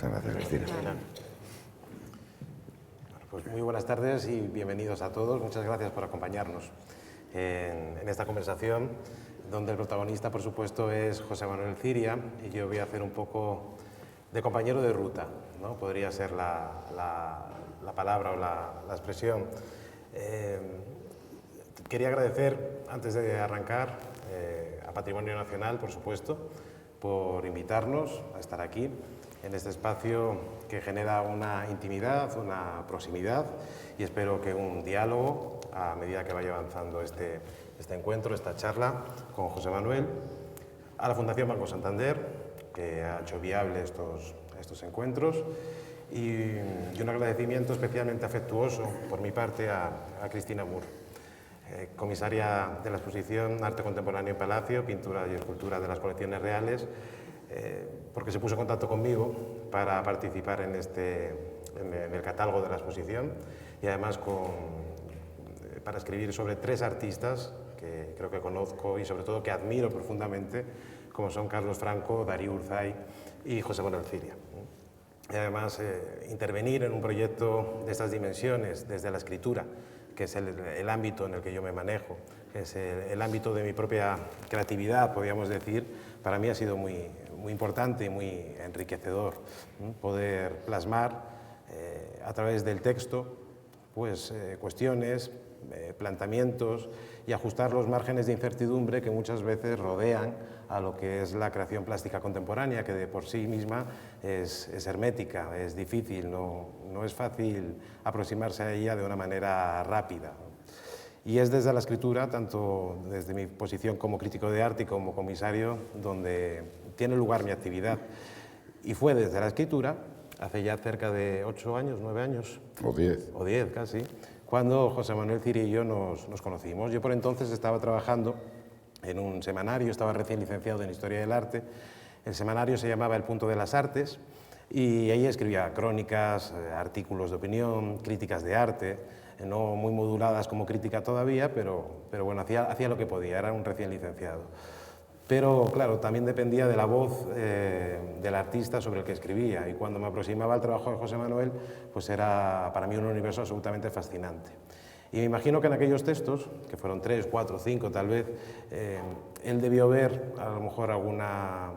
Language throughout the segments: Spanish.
Muchas gracias, Cristina. Pues muy buenas tardes y bienvenidos a todos. Muchas gracias por acompañarnos en esta conversación, donde el protagonista, por supuesto, es José Manuel Ciria, y yo voy a hacer un poco de compañero de ruta, ¿no? Podría ser la palabra o la expresión. Quería agradecer, antes de arrancar, a Patrimonio Nacional, por supuesto, por invitarnos a estar aquí, en este espacio que genera una intimidad, una proximidad, y espero que un diálogo a medida que vaya avanzando este encuentro, esta charla con José Manuel, a la Fundación Banco Santander, que ha hecho viable estos encuentros, y un agradecimiento especialmente afectuoso por mi parte a Cristina Mur, comisaria de la exposición Arte Contemporáneo en Palacio, Pintura y Escultura de las Colecciones Reales, porque se puso en contacto conmigo para participar en el catálogo de la exposición, y además para escribir sobre 3 artistas que creo que conozco y sobre todo que admiro profundamente, como son Carlos Franco, Darío Urzay y José Manuel Ciria. Y además intervenir en un proyecto de estas dimensiones desde la escritura, que es el ámbito en el que yo me manejo, que es el ámbito de mi propia creatividad, podríamos decir, para mí ha sido muy importante y muy enriquecedor, poder plasmar a través del texto pues, cuestiones, planteamientos, y ajustar los márgenes de incertidumbre que muchas veces rodean a lo que es la creación plástica contemporánea, que de por sí misma es hermética, es difícil, no es fácil aproximarse a ella de una manera rápida. Y es desde la escritura, tanto desde mi posición como crítico de arte y como comisario, donde tiene lugar mi actividad. Y fue desde la escritura, hace ya cerca de 8 años, 9 años. O 10. O 10 casi, cuando José Manuel Ciria y yo nos conocimos. Yo por entonces estaba trabajando en un semanario, estaba recién licenciado en Historia del Arte. El semanario se llamaba El Punto de las Artes, y ahí escribía crónicas, artículos de opinión, críticas de arte, no muy moduladas como crítica todavía, pero bueno, hacía lo que podía, era un recién licenciado. Pero claro, también dependía de la voz del artista sobre el que escribía, y cuando me aproximaba al trabajo de José Manuel, pues era para mí un universo absolutamente fascinante. Y me imagino que en aquellos textos, que fueron 3, 4, 5 tal vez, él debió ver a lo mejor alguna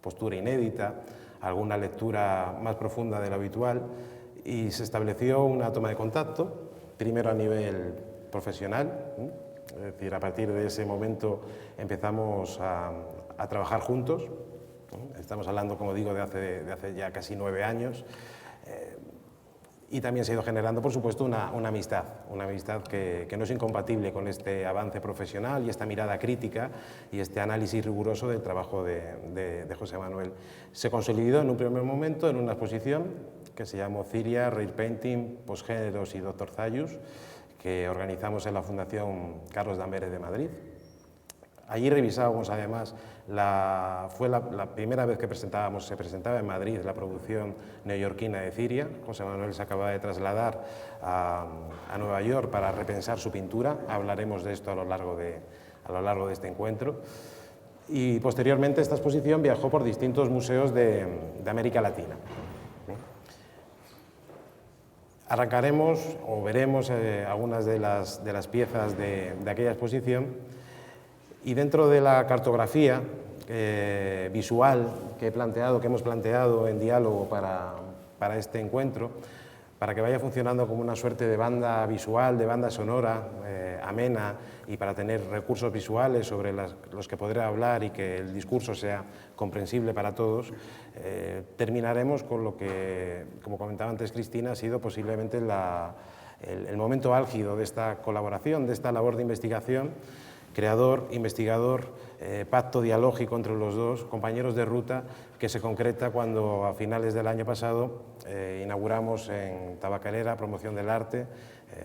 postura inédita, alguna lectura más profunda de lo habitual, y se estableció una toma de contacto, primero a nivel profesional, es decir, a partir de ese momento empezamos a trabajar juntos. Estamos hablando, como digo, de hace ya casi 9 años, y también se ha ido generando, por supuesto, una amistad que no es incompatible con este avance profesional y esta mirada crítica y este análisis riguroso del trabajo de José Manuel. Se consolidó en un primer momento en una exposición que se llamó Ciria, Rare Painting, Postgéneros y Dr. Zayus, que organizamos en la Fundación Carlos Dambere de Madrid. Allí revisábamos, además, fue la primera vez que se presentaba en Madrid la producción neoyorquina de Ciria. José Manuel se acaba de trasladar a Nueva York para repensar su pintura. Hablaremos de esto a lo largo de este encuentro. Y posteriormente esta exposición viajó por distintos museos de América Latina. Arrancaremos o veremos algunas de las piezas de aquella exposición, y dentro de la cartografía visual que hemos planteado en diálogo para este encuentro, para que vaya funcionando como una suerte de banda visual, de banda sonora, amena, y para tener recursos visuales sobre los que podré hablar y que el discurso sea comprensible para todos, terminaremos con lo que, como comentaba antes Cristina, ha sido posiblemente el momento álgido de esta colaboración, de esta labor de investigación, creador, investigador, pacto dialógico entre los dos, compañeros de ruta, que se concreta cuando a finales del año pasado inauguramos en Tabacalera, Promoción del Arte,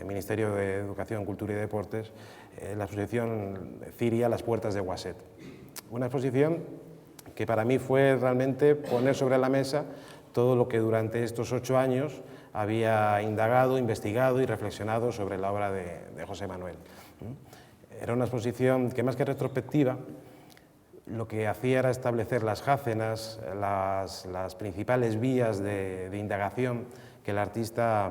Ministerio de Educación, Cultura y Deportes, la exposición Ciria, Las Puertas de Guaset. Una exposición que para mí fue realmente poner sobre la mesa todo lo que durante estos 8 años había indagado, investigado y reflexionado sobre la obra de José Manuel. Era una exposición que, más que retrospectiva, lo que hacía era establecer las jácenas, las principales vías de indagación que el artista,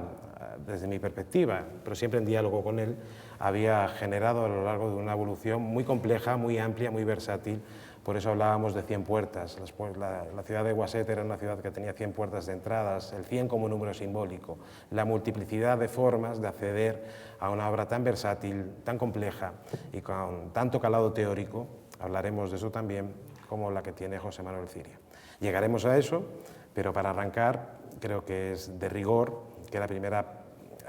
desde mi perspectiva, pero siempre en diálogo con él, había generado a lo largo de una evolución muy compleja, muy amplia, muy versátil. Por eso hablábamos de 100 puertas. La ciudad de Guaset era una ciudad que tenía 100 puertas de entradas, el 100 como número simbólico, la multiplicidad de formas de acceder a una obra tan versátil, tan compleja y con tanto calado teórico, hablaremos de eso también, como la que tiene José Manuel Ciria. Llegaremos a eso, pero para arrancar creo que es de rigor que la primera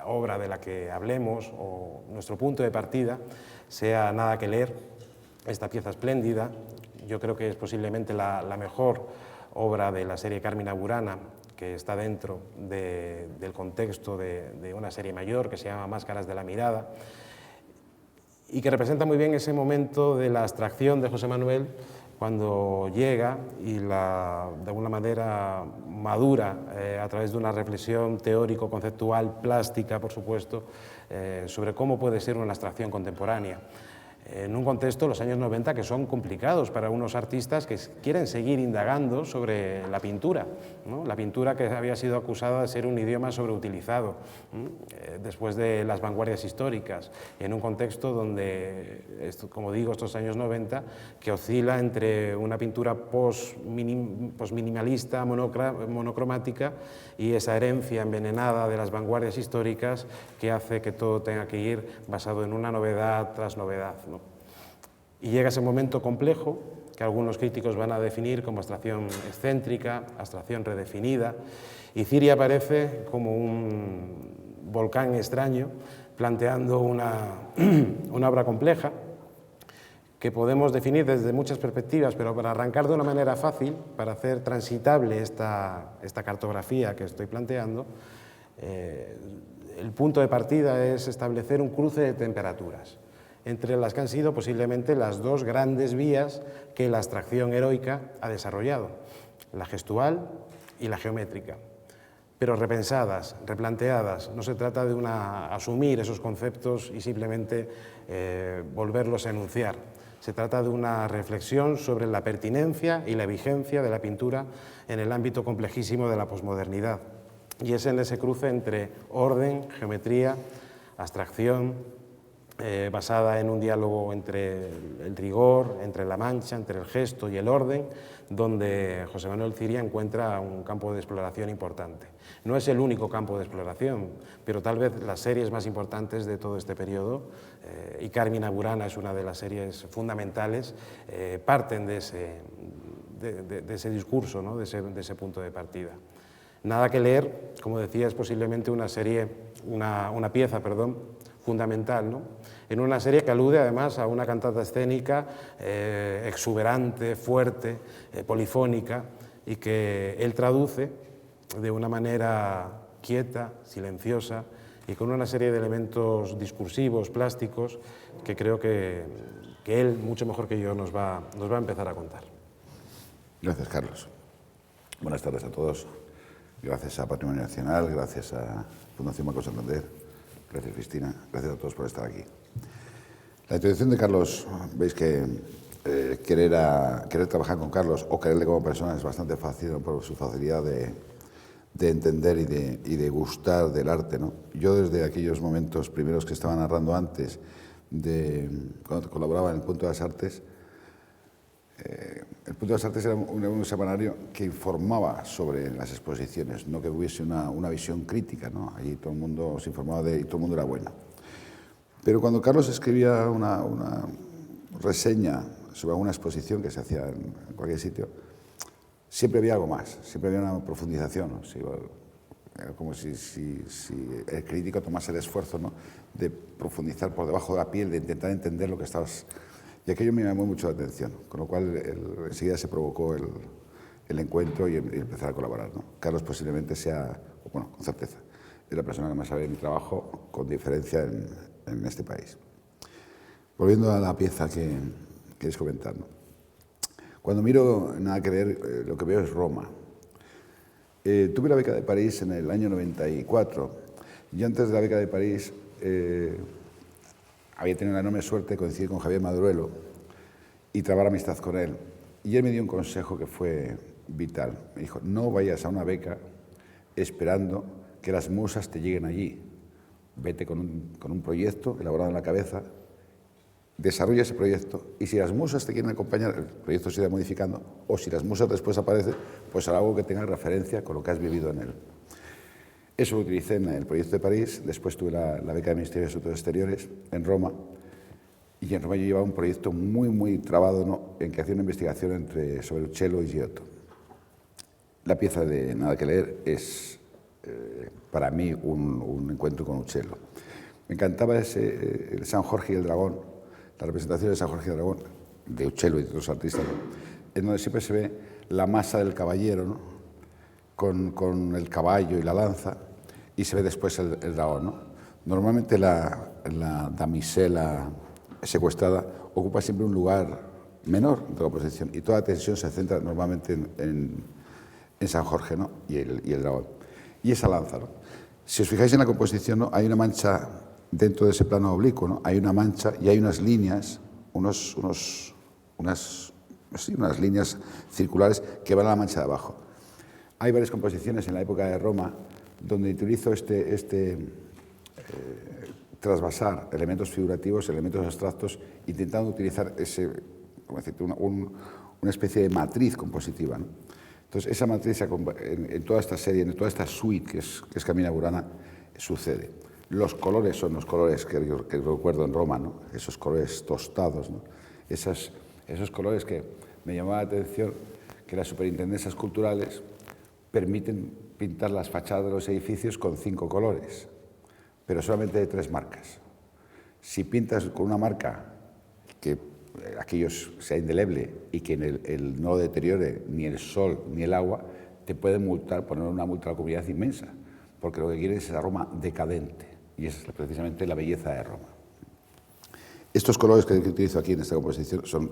obra de la que hablemos, o nuestro punto de partida, sea Nada que leer, esta pieza espléndida. Yo creo que es posiblemente la mejor obra de la serie Carmina Burana, que está dentro del contexto de una serie mayor que se llama Máscaras de la mirada, y que representa muy bien ese momento de la abstracción de José Manuel cuando llega y de alguna manera madura a través de una reflexión teórico-conceptual, plástica, por supuesto, sobre cómo puede ser una abstracción contemporánea. En un contexto, los años 90, que son complicados para unos artistas que quieren seguir indagando sobre la pintura, ¿no? La pintura que había sido acusada de ser un idioma sobreutilizado, después de las vanguardias históricas, en un contexto donde, como digo, estos años 90, que oscila entre una pintura post-minimalista, monocromática, y esa herencia envenenada de las vanguardias históricas que hace que todo tenga que ir basado en una novedad tras novedad, ¿no? Y llega ese momento complejo que algunos críticos van a definir como abstracción excéntrica, abstracción redefinida, y Ciria aparece como un volcán extraño planteando una obra compleja que podemos definir desde muchas perspectivas, pero para arrancar de una manera fácil, para hacer transitable esta cartografía que estoy planteando, el punto de partida es establecer un cruce de temperaturas entre las que han sido posiblemente las dos grandes vías que la abstracción heroica ha desarrollado, la gestual y la geométrica, pero repensadas, replanteadas. No se trata de asumir esos conceptos y simplemente volverlos a enunciar. Se trata de una reflexión sobre la pertinencia y la vigencia de la pintura en el ámbito complejísimo de la posmodernidad. Y es en ese cruce entre orden, geometría, abstracción, basada en un diálogo entre el rigor, entre la mancha, entre el gesto y el orden, donde José Manuel Ciria encuentra un campo de exploración importante. No es el único campo de exploración, pero tal vez las series más importantes de todo este periodo, y Carmina Burana es una de las series fundamentales, parten de ese discurso, ¿no? de ese punto de partida. Nada que leer, como decía, es posiblemente una pieza fundamental, ¿no? En una serie que alude además a una cantata escénica exuberante, fuerte, polifónica, y que él traduce de una manera quieta, silenciosa y con una serie de elementos discursivos, plásticos, que creo que él, mucho mejor que yo, nos va a empezar a contar. Gracias, Carlos. Buenas tardes a todos. Gracias a Patrimonio Nacional, gracias a Fundación Banco Santander, gracias Cristina, gracias a todos por estar aquí. La introducción de Carlos, veis que querer trabajar con Carlos o quererle como persona es bastante fácil, ¿no? Por su facilidad de entender y de gustar del arte, ¿no? Yo desde aquellos momentos primeros que estaba narrando antes, cuando colaboraba en el Punto de las Artes, el Punto de las Artes era un semanario que informaba sobre las exposiciones, no que hubiese una visión crítica, ¿no? Allí todo el mundo se informaba y todo el mundo era bueno. Pero cuando Carlos escribía una reseña sobre alguna exposición que se hacía en cualquier sitio, siempre había algo más, siempre había una profundización, ¿no? Era como si el crítico tomase el esfuerzo, ¿no? De profundizar por debajo de la piel, de intentar entender lo que estabas. Y aquello me llamó mucho la atención, con lo cual enseguida se provocó el encuentro y empezar a colaborar, ¿no? Carlos posiblemente sea, bueno, con certeza, es la persona que más sabe de mi trabajo, con diferencia en este país. Volviendo a la pieza que queréis comentar, ¿no? Cuando miro Nada que ver, lo que veo es Roma. Tuve la beca de París en el año 94 y antes de la beca de París había tenido la enorme suerte de coincidir con Javier Maduruelo y trabar amistad con él. Y él me dio un consejo que fue vital. Me dijo, no vayas a una beca esperando que las musas te lleguen allí. Vete con un proyecto elaborado en la cabeza, desarrolla ese proyecto y si las musas te quieren acompañar, el proyecto se irá modificando, o si las musas después aparecen, pues hará algo que tenga referencia con lo que has vivido en él. Eso lo utilicé en el proyecto de París, después tuve la beca del Ministerio de Asuntos Exteriores en Roma, y en Roma yo llevaba un proyecto muy trabado, ¿no?, en que hacía una investigación sobre Uccello y Giotto. La pieza de Nada que leer es para mí un encuentro con Uccello. Me encantaba el San Jorge y el dragón, la representación de San Jorge y el dragón, de Uccello y de otros artistas, ¿no?, en donde siempre se ve la masa del caballero, ¿no?, con el caballo y la lanza, y se ve después el dragón, ¿no? Normalmente la damisela secuestrada ocupa siempre un lugar menor de la composición y toda la tensión se centra normalmente en San Jorge, ¿no?, y el dragón. Y esa lanza, ¿no? Si os fijáis en la composición, ¿no?, hay una mancha dentro de ese plano oblicuo, ¿no?, hay una mancha y hay unas líneas, unas líneas circulares que van a la mancha de abajo. Hay varias composiciones en la época de Roma donde utilizo trasvasar elementos figurativos, elementos abstractos, intentando utilizar una especie de matriz compositiva, ¿no? Entonces, esa matriz en toda esta serie, en toda esta suite que es Carmina Burana, sucede. Los colores son los colores que recuerdo en Roma, ¿no?, esos colores tostados, ¿no?, esos colores que me llamaba la atención, que las superintendencias culturales permiten pintar las fachadas de los edificios con 5 colores, pero solamente de 3 marcas. Si pintas con una marca que aquello sea indeleble y que no lo deteriore ni el sol ni el agua, te pueden multar, poner una multa a la comunidad inmensa, porque lo que quieres es esa Roma decadente, y esa es precisamente la belleza de Roma. Estos colores que utilizo aquí en esta composición son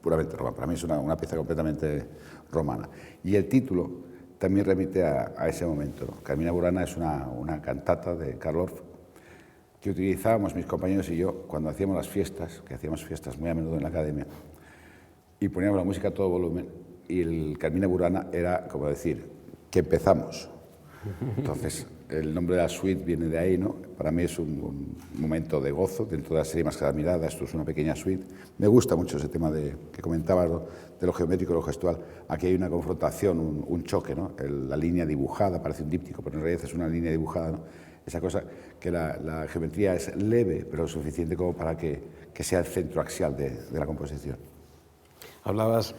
puramente Roma, para mí es una pieza completamente romana. Y el título también remite a ese momento, ¿no? Carmina Burana es una cantata de Karl Orff que utilizábamos mis compañeros y yo cuando hacíamos las fiestas, que hacíamos fiestas muy a menudo en la academia, y poníamos la música a todo volumen, y el Carmina Burana era como decir, que empezamos. Entonces, el nombre de la suite viene de ahí, ¿no? Para mí es un momento de gozo dentro de la serie Más que la mirada. Esto es una pequeña suite. Me gusta mucho ese tema que comentabas, ¿no?, de lo geométrico y lo gestual. Aquí hay una confrontación, un choque, ¿no? La línea dibujada parece un díptico, pero en realidad es una línea dibujada, ¿no? Esa cosa que la geometría es leve, pero suficiente como para que sea el centro axial de la composición. Hablabas,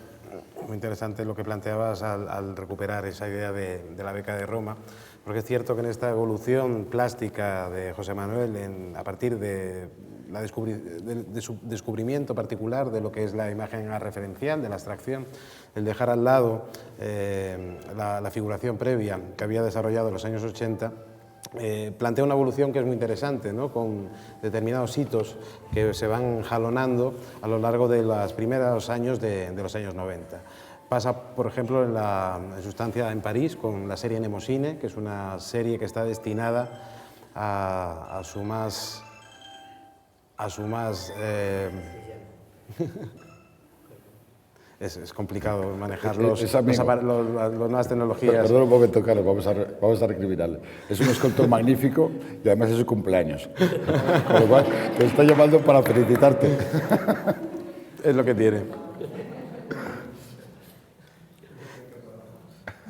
muy interesante lo que planteabas al recuperar esa idea de la beca de Roma, porque es cierto que en esta evolución plástica de José Manuel, a partir de su descubrimiento particular de lo que es la imagen referencial, de la abstracción, el dejar al lado la figuración previa que había desarrollado en los años 80, plantea una evolución que es muy interesante, ¿no?, con determinados hitos que se van jalonando a lo largo de los primeros años de los años 90. Pasa, por ejemplo, en su estancia en París con la serie Mnemosyne, que es una serie que está destinada a su más es complicado manejar las nuevas tecnologías. Perdón un momento, Carlos, vamos a recriminarle. Es un escultor magnífico y además es su cumpleaños. Con lo cual, te está llamando para felicitarte. Es lo que tiene.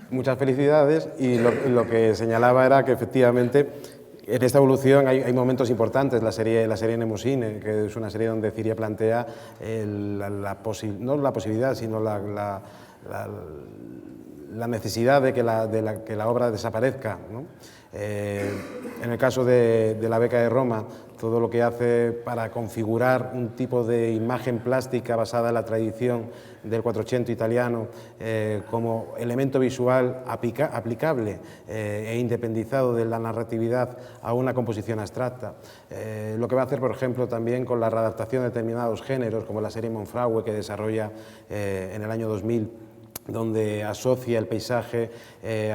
Muchas felicidades, y lo que señalaba era que efectivamente en esta evolución hay momentos importantes. La serie Mnemosyne, que es una serie donde Ciria plantea no la posibilidad, sino la necesidad de que la obra desaparezca, ¿no? En el caso de la beca de Roma, todo lo que hace para configurar un tipo de imagen plástica basada en la tradición del Quattrocento italiano como elemento visual aplicable e independizado de la narratividad a una composición abstracta. Lo que va a hacer, por ejemplo, también con la readaptación de determinados géneros, como la serie Monfragüe, que desarrolla en el año 2000, donde asocia el paisaje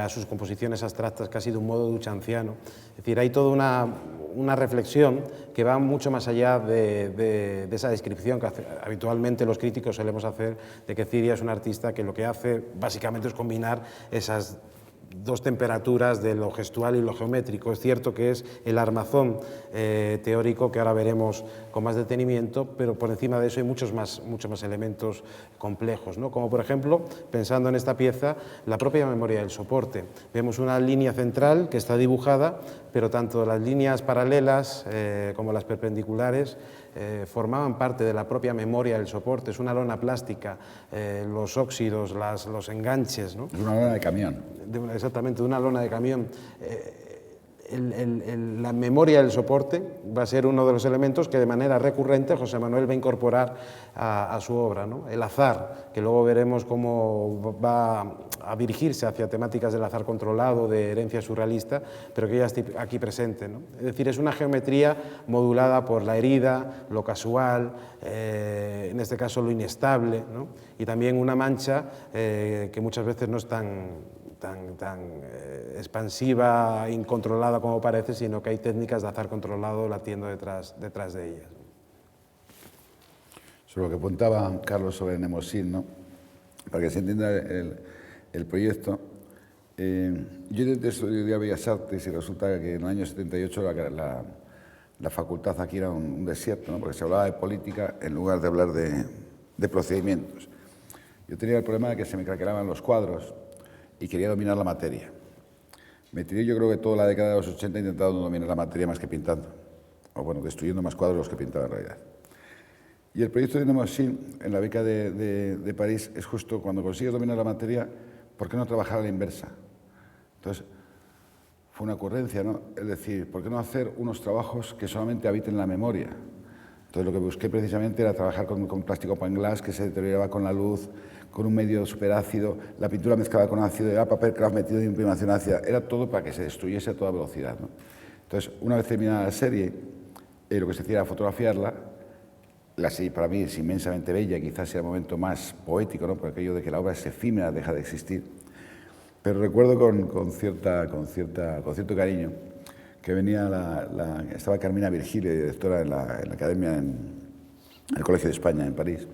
a sus composiciones abstractas casi de un modo duchanciano. Es decir, hay toda una reflexión que va mucho más allá de esa descripción que habitualmente los críticos solemos hacer de que Ciria es un artista que lo que hace básicamente es combinar esas dos temperaturas de lo gestual y lo geométrico. Es cierto que es el armazón teórico que ahora veremos con más detenimiento, pero por encima de eso hay muchos más elementos complejos, ¿no? Como por ejemplo, pensando en esta pieza, la propia memoria del soporte. Vemos una línea central que está dibujada, pero tanto las líneas paralelas como las perpendiculares formaban parte de la propia memoria del soporte. Es una lona plástica, los óxidos, los enganches, ¿no? Una lona de camión. Exactamente, de una lona de camión. La memoria del soporte va a ser uno de los elementos que de manera recurrente José Manuel va a incorporar a su obra, ¿no? El azar, que luego veremos cómo va a dirigirse hacia temáticas del azar controlado, de herencia surrealista, pero que ya está aquí presente, ¿no? Es decir, es una geometría modulada por la herida, lo casual, en este caso lo inestable, ¿no? Y también una mancha que muchas veces no es tan expansiva, incontrolada como parece, sino que hay técnicas de azar controlado latiendo detrás de ellas. Sobre lo que apuntaba Carlos sobre Mnemosyne, ¿no? Para que se entienda el proyecto, yo intenté estudiar Bellas Artes y resulta que en el año 78 la facultad aquí era un desierto, ¿no? Porque se hablaba de política en lugar de hablar de procedimientos. Yo tenía el problema de que se me craquelaban los cuadros y quería dominar la materia. Me tiré yo creo que toda la década de los 80 intentando dominar la materia más que pintando, o bueno, destruyendo más cuadros que pintaba en realidad. Y el proyecto de Mnemosyne en la beca de París es justo cuando consigues dominar la materia, ¿por qué no trabajar a la inversa? Entonces, fue una ocurrencia, ¿no? Es decir, ¿por qué no hacer unos trabajos que solamente habiten la memoria? Entonces, lo que busqué precisamente era trabajar con plástico pan glass que se deterioraba con la luz, con un medio superácido, la pintura mezclada con ácido, era papel craft metido en imprimación ácida, era todo para que se destruyese a toda velocidad, ¿no? Entonces, una vez terminada la serie, lo que se hacía era fotografiarla. La serie para mí es inmensamente bella, quizás sea el momento más poético, ¿no? Por aquello de que la obra es efímera, deja de existir. Pero recuerdo con cierto cariño que venía estaba Carmina Virgilio, directora en la academia en el Colegio de España, en París.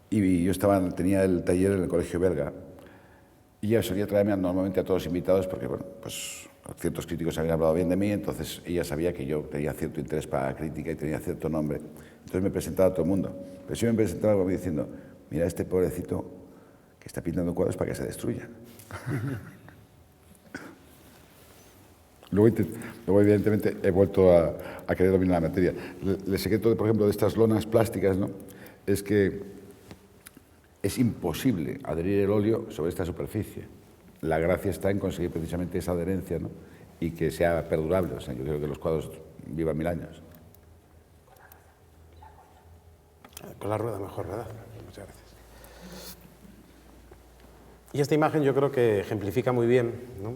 Y yo tenía el taller en el Colegio Belga y ella solía traerme normalmente a todos los invitados porque, bueno, pues ciertos críticos habían hablado bien de mí, entonces ella sabía que yo tenía cierto interés para la crítica y tenía cierto nombre. Entonces me presentaba a todo el mundo. Pero sí me presentaba como diciendo, mira, este pobrecito que está pintando cuadros para que se destruya. Luego, evidentemente, he vuelto a querer dominar la materia. El secreto, por ejemplo, de estas lonas plásticas, ¿no? Es que es imposible adherir el óleo sobre esta superficie. La gracia está en conseguir precisamente esa adherencia, ¿no? Y que sea perdurable. O sea, yo creo que los cuadros vivan 1000 años. Con la rueda mejor, ¿verdad? Muchas gracias. Y esta imagen yo creo que ejemplifica muy bien, ¿no?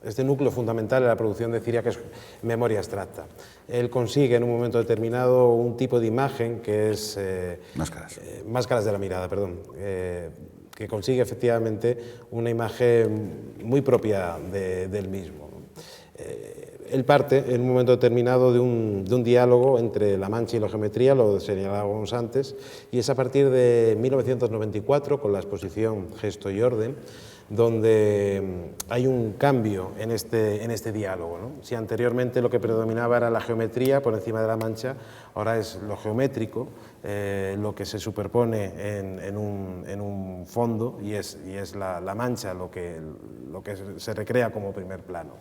Este núcleo fundamental de la producción de Ciria, que es memoria abstracta. Él consigue en un momento determinado un tipo de imagen que es... máscaras de la mirada, perdón. Que consigue efectivamente una imagen muy propia del mismo. Él parte en un momento determinado de un diálogo entre la mancha y la geometría, lo señalábamos antes, y es a partir de 1994, con la exposición Gesto y Orden, donde hay un cambio en este diálogo, ¿no? Si anteriormente lo que predominaba era la geometría por encima de la mancha, ahora es lo geométrico lo que se superpone en un fondo y es la mancha lo que se recrea como primer plano.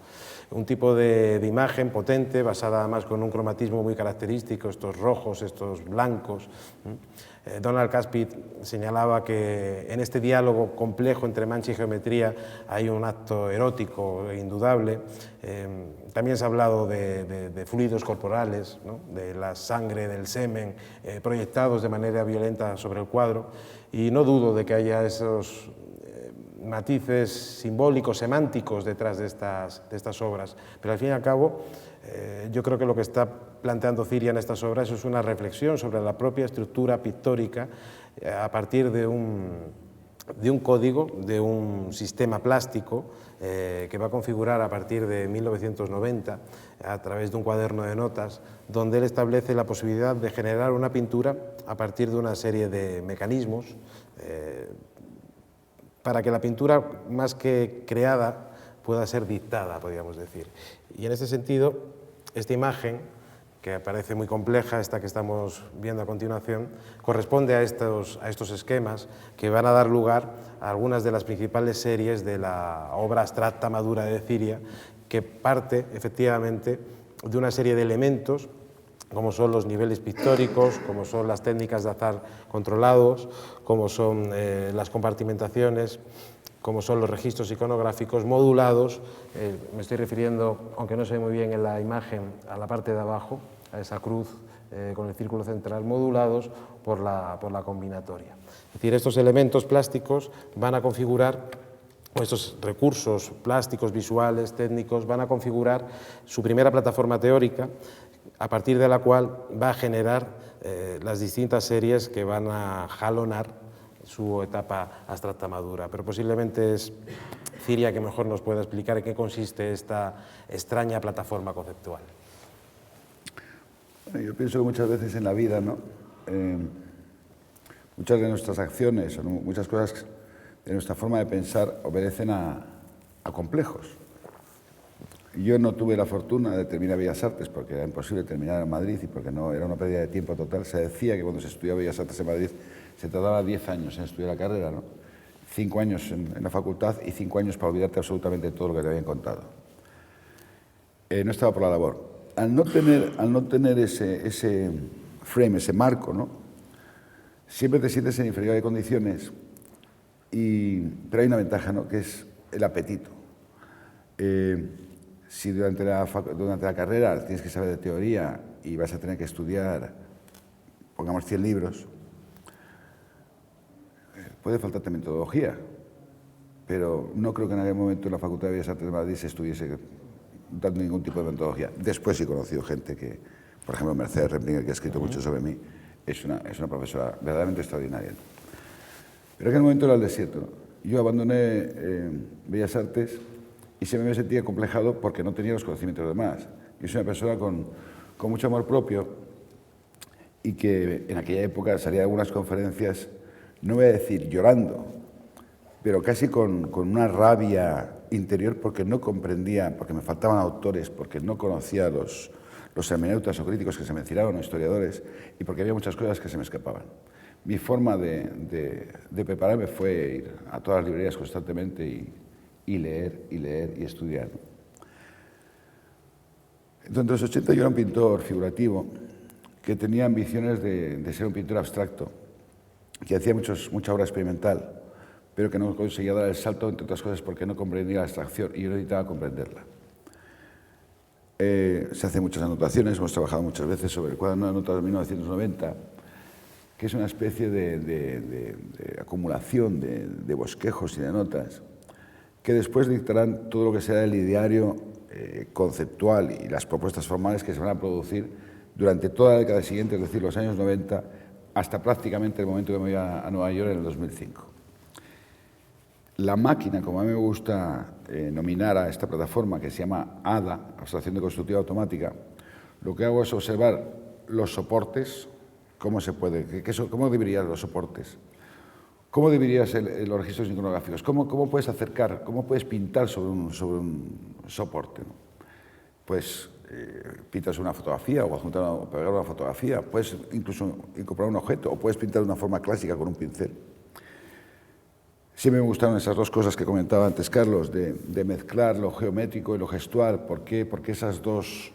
Un tipo de imagen potente, basada además con un cromatismo muy característico, estos rojos, estos blancos. Donald Caspit señalaba que en este diálogo complejo entre mancha y geometría hay un acto erótico indudable. También se ha hablado de fluidos corporales, ¿no? De la sangre, del semen, proyectados de manera violenta sobre el cuadro, y no dudo de que haya esos matices simbólicos, semánticos detrás de estas obras, pero al fin y al cabo yo creo que lo que está planteando Ciria en estas obras es una reflexión sobre la propia estructura pictórica a partir de un de un código, de un sistema plástico que va a configurar a partir de 1990 a través de un cuaderno de notas, donde él establece la posibilidad de generar una pintura a partir de una serie de mecanismos para que la pintura, más que creada, pueda ser dictada, podríamos decir. Y en este sentido, esta imagen, que parece muy compleja, esta que estamos viendo a continuación, corresponde a estos esquemas que van a dar lugar a algunas de las principales series de la obra abstracta madura de Ciria, que parte efectivamente de una serie de elementos, como son los niveles pictóricos, como son las técnicas de azar controlados, como son las compartimentaciones, como son los registros iconográficos modulados. Me estoy refiriendo, aunque no se ve muy bien en la imagen, a la parte de abajo, a esa cruz con el círculo central, modulados por la combinatoria. Es decir, estos elementos plásticos van a configurar, o estos recursos plásticos, visuales, técnicos, van a configurar su primera plataforma teórica, a partir de la cual va a generar las distintas series que van a jalonar su etapa abstracta madura. Pero posiblemente es Ciria que mejor nos pueda explicar en qué consiste esta extraña plataforma conceptual. Yo pienso que muchas veces en la vida, ¿no? Muchas de nuestras acciones, muchas cosas de nuestra forma de pensar obedecen a complejos. Yo no tuve la fortuna de terminar Bellas Artes porque era imposible terminar en Madrid y porque no era una pérdida de tiempo total. Se decía que cuando se estudiaba Bellas Artes en Madrid se tardaba 10 años en estudiar la carrera, ¿no? 5 años en la facultad y 5 años para olvidarte absolutamente todo lo que te habían contado. No estaba por la labor. Al no tener ese frame, ese marco, ¿no? Siempre te sientes en inferioridad de condiciones, pero hay una ventaja, ¿no? Que es el apetito. Si durante la carrera tienes que saber de teoría y vas a tener que estudiar, pongamos 100 libros, puede faltarte metodología, pero no creo que en aquel momento en la Facultad de Bellas Artes de Madrid se estuviese dando ningún tipo de metodología. Después he conocido gente que, por ejemplo, Mercedes Remplinger, que ha escrito mucho sobre mí, es una profesora verdaderamente extraordinaria. Pero en aquel momento era el desierto, ¿no? Yo abandoné Bellas Artes y siempre me sentía complejado porque no tenía los conocimientos de demás. Yo soy una persona con mucho amor propio y que en aquella época salía de algunas conferencias, no voy a decir llorando, pero casi con una rabia interior porque no comprendía, porque me faltaban autores, porque no conocía los hermeneutas o críticos que se mencionaban, o historiadores, y porque había muchas cosas que se me escapaban. Mi forma de prepararme fue ir a todas las librerías constantemente y leer y estudiar. Entonces, en los 80 yo era un pintor figurativo que tenía ambiciones de ser un pintor abstracto, que hacía mucha obra experimental, pero que no conseguía dar el salto, entre otras cosas, porque no comprendía la abstracción y yo necesitaba comprenderla. Se hacen muchas anotaciones, hemos trabajado muchas veces sobre el cuaderno de notas de 1990, que es una especie de acumulación de bosquejos y de notas, que después dictarán todo lo que será el ideario conceptual y las propuestas formales que se van a producir durante toda la década siguiente, es decir, los años 90, hasta prácticamente el momento que me voy a Nueva York en el 2005. La máquina, como a mí me gusta nominar a esta plataforma, que se llama ADA, Abstracción de Constructiva Automática, lo que hago es observar los soportes, cómo dividirías los soportes, cómo dividirías los registros iconográficos, cómo puedes acercar, cómo puedes pintar sobre un soporte, ¿no? Pues pintas una fotografía o adjuntar o pegar una fotografía, puedes incluso incorporar un objeto o puedes pintar de una forma clásica con un pincel. Siempre me gustaron esas dos cosas que comentaba antes Carlos, de mezclar lo geométrico y lo gestual. ¿Por qué? Porque esas dos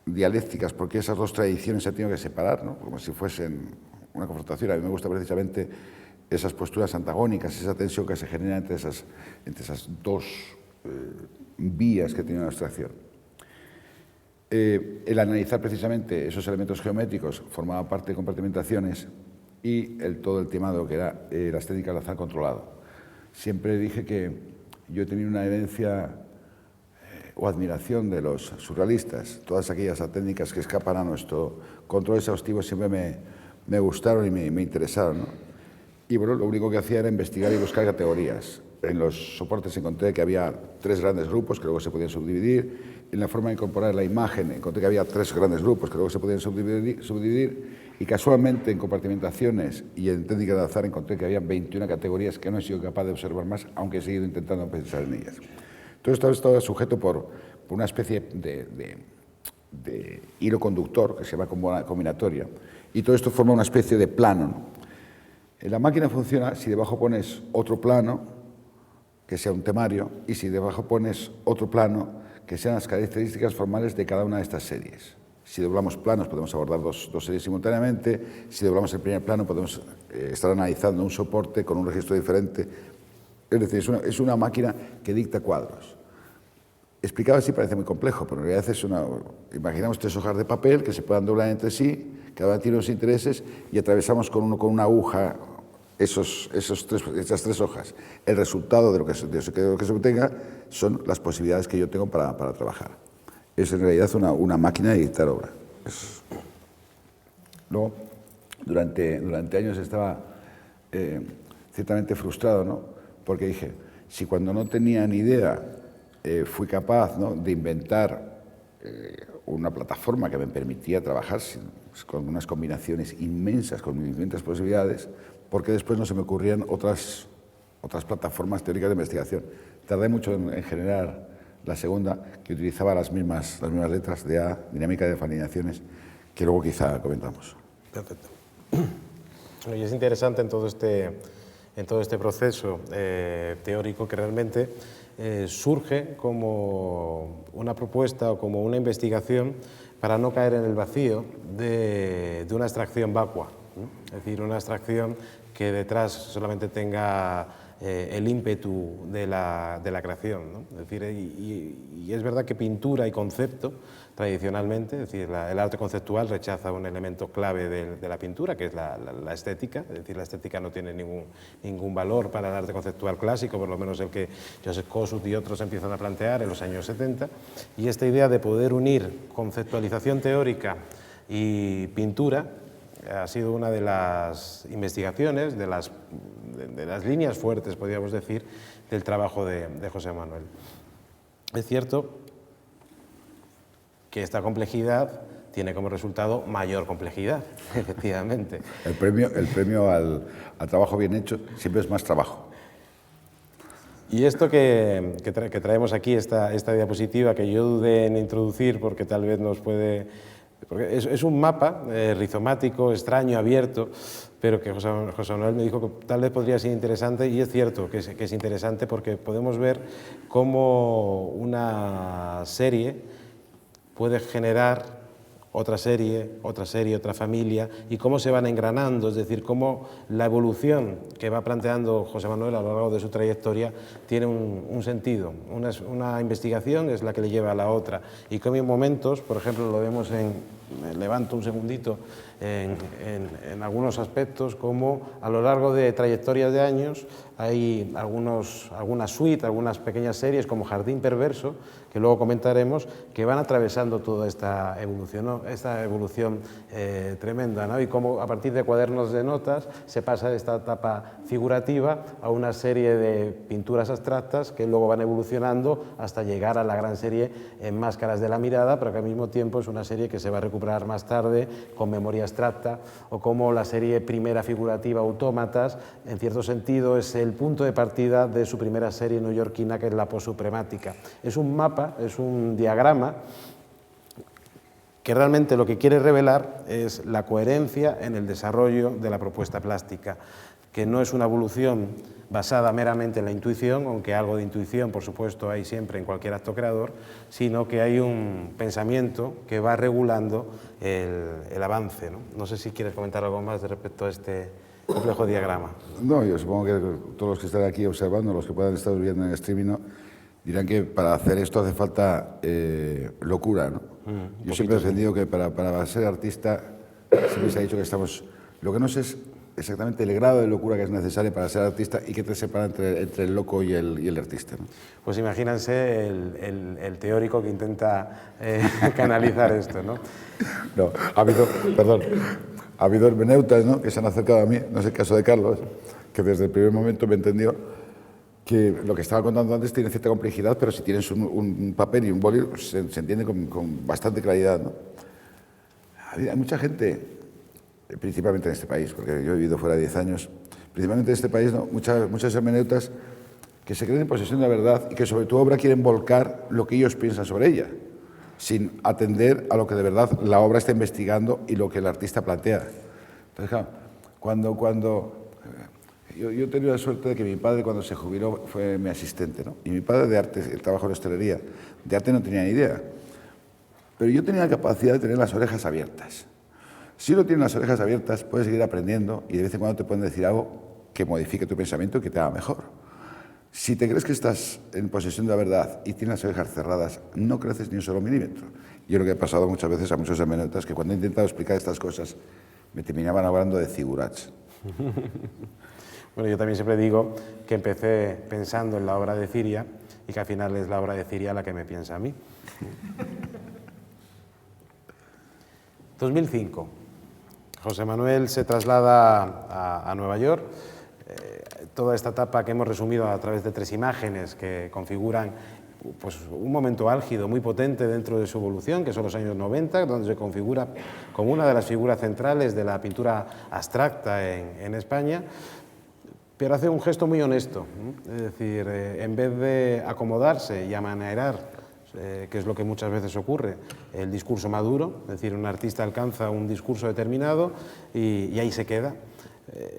dialécticas, porque esas dos tradiciones se han tenido que separar, ¿no? Como si fuesen una confrontación. A mí me gusta precisamente esas posturas antagónicas, esa tensión que se genera entre esas dos vías que tiene la abstracción. El analizar precisamente esos elementos geométricos formaba parte de compartimentaciones y todo el tema de lo que era las técnicas de azar controlado. Siempre dije que yo tenía una herencia o admiración de los surrealistas. Todas aquellas técnicas que escapan a nuestro control exhaustivo siempre me gustaron y me interesaron, ¿no? Y bueno, lo único que hacía era investigar y buscar categorías. En los soportes encontré que había 3 grandes grupos que luego se podían subdividir. En la forma de incorporar la imagen encontré que había 3 grandes grupos que luego se podían subdividir. Y casualmente en compartimentaciones y en técnica de azar encontré que había 21 categorías que no he sido capaz de observar más, aunque he seguido intentando pensar en ellas. Todo esto estaba sujeto por una especie de hilo conductor que se llama combinatoria. Y todo esto forma una especie de plano, ¿no? La máquina funciona si debajo pones otro plano, que sea un temario, y si debajo pones otro plano, que sean las características formales de cada una de estas series. Si doblamos planos podemos abordar dos series simultáneamente, si doblamos el primer plano podemos estar analizando un soporte con un registro diferente. Es decir, es una máquina que dicta cuadros. Explicado así parece muy complejo, pero en realidad imaginamos 3 hojas de papel que se puedan doblar entre sí, cada una tiene unos intereses y atravesamos con una aguja esas 3 hojas. El resultado de lo que se obtenga son las posibilidades que yo tengo para trabajar. Es en realidad una máquina de dictar obra. Luego, durante años estaba ciertamente frustrado, ¿no? Porque dije, si cuando no tenía ni idea fui capaz, ¿no?, de inventar una plataforma que me permitía trabajar con unas combinaciones inmensas, con infinitas posibilidades, porque después no se me ocurrían otras plataformas teóricas de investigación. Tardé mucho en generar la segunda, que utilizaba las mismas letras de A, dinámica de definiciones, que luego quizá comentamos. Perfecto. Y es interesante en todo este proceso teórico que realmente surge como una propuesta o como una investigación para no caer en el vacío de una abstracción vacua, ¿no? Es decir, una abstracción que detrás solamente tenga el ímpetu de la creación, ¿no? Es decir, y es verdad que pintura y concepto, tradicionalmente, es decir, el arte conceptual rechaza un elemento clave de la pintura, que es la estética. Es decir, la estética no tiene ningún valor para el arte conceptual clásico, por lo menos el que Joseph Kosuth y otros empiezan a plantear en los años 70. Y esta idea de poder unir conceptualización teórica y pintura ha sido una de las investigaciones, de las líneas fuertes, podríamos decir, del trabajo de José Manuel. Es cierto que esta complejidad tiene como resultado mayor complejidad, efectivamente. El premio al trabajo bien hecho siempre es más trabajo. Y esto que traemos aquí, esta diapositiva, que yo dudé en introducir porque tal vez nos puede... Porque es un mapa rizomático, extraño, abierto, pero que José Manuel me dijo que tal vez podría ser interesante, y es cierto que es interesante porque podemos ver cómo una serie puede generar otra serie, otra familia, y cómo se van engranando, es decir, cómo la evolución que va planteando José Manuel a lo largo de su trayectoria tiene un sentido. Una investigación es la que le lleva a la otra, y cómo en momentos, por ejemplo, lo vemos levanto un segundito, en algunos aspectos, como a lo largo de trayectorias de años hay algunas suites, algunas pequeñas series como Jardín Perverso, que luego comentaremos, que van atravesando toda esta evolución, ¿no? Esta evolución tremenda, ¿no? Y cómo a partir de cuadernos de notas se pasa de esta etapa figurativa a una serie de pinturas abstractas que luego van evolucionando hasta llegar a la gran serie en Máscaras de la mirada, pero que al mismo tiempo es una serie que se va a recuperar más tarde con Memoria abstracta, o como la serie primera figurativa Autómatas, en cierto sentido es el punto de partida de su primera serie neoyorquina, que es la Postsupremática. Es un mapa, es un diagrama que realmente lo que quiere revelar es la coherencia en el desarrollo de la propuesta plástica, que no es una evolución basada meramente en la intuición, aunque algo de intuición, por supuesto, hay siempre en cualquier acto creador, sino que hay un pensamiento que va regulando el avance, ¿no? No sé si quieres comentar algo más respecto a este complejo diagrama. No, yo supongo que todos los que están aquí observando, los que puedan estar viendo en streaming, ¿no?, dirán que para hacer esto hace falta locura, ¿no? Yo siempre he defendido que para ser artista, siempre se ha dicho que lo que no sé es exactamente el grado de locura que es necesario para ser artista y que te separa entre el loco y el artista, ¿no? Pues imagínense el teórico que intenta canalizar esto, ¿no? No, ha Ha habido hermeneutas, ¿no?, que se han acercado a mí, no es el caso de Carlos, que desde el primer momento me entendió que lo que estaba contando antes tiene cierta complejidad, pero si tienes un papel y un boli, pues se entiende con bastante claridad, ¿no? Hay mucha gente, principalmente en este país, porque yo he vivido fuera de 10 años, principalmente en este país, ¿no?, muchas hermeneutas que se creen en posesión de la verdad y que sobre tu obra quieren volcar lo que ellos piensan sobre ella, sin atender a lo que de verdad la obra está investigando y lo que el artista plantea. Entonces, claro, yo he tenido la suerte de que mi padre, cuando se jubiló, fue mi asistente, ¿no? Y mi padre de arte, él trabajó en hostelería, de arte no tenía ni idea. Pero yo tenía la capacidad de tener las orejas abiertas. Si uno tiene las orejas abiertas, puedes seguir aprendiendo y de vez en cuando te pueden decir algo que modifique tu pensamiento y que te haga mejor. Si te crees que estás en posesión de la verdad y tienes las orejas cerradas, no creces ni un solo milímetro. Yo lo que he pasado muchas veces a muchos hermeneutas que cuando he intentado explicar estas cosas me terminaban hablando de figurats. Bueno, yo también siempre digo que empecé pensando en la obra de Ciria y que al final es la obra de Ciria la que me piensa a mí. 2005. José Manuel se traslada a Nueva York. Toda esta etapa que hemos resumido a través de 3 imágenes que configuran pues, un momento álgido muy potente dentro de su evolución, que son los años 90, donde se configura como una de las figuras centrales de la pintura abstracta en España, pero hace un gesto muy honesto, es decir, en vez de acomodarse y amanerar, que es lo que muchas veces ocurre, el discurso maduro, es decir, un artista alcanza un discurso determinado y ahí se queda.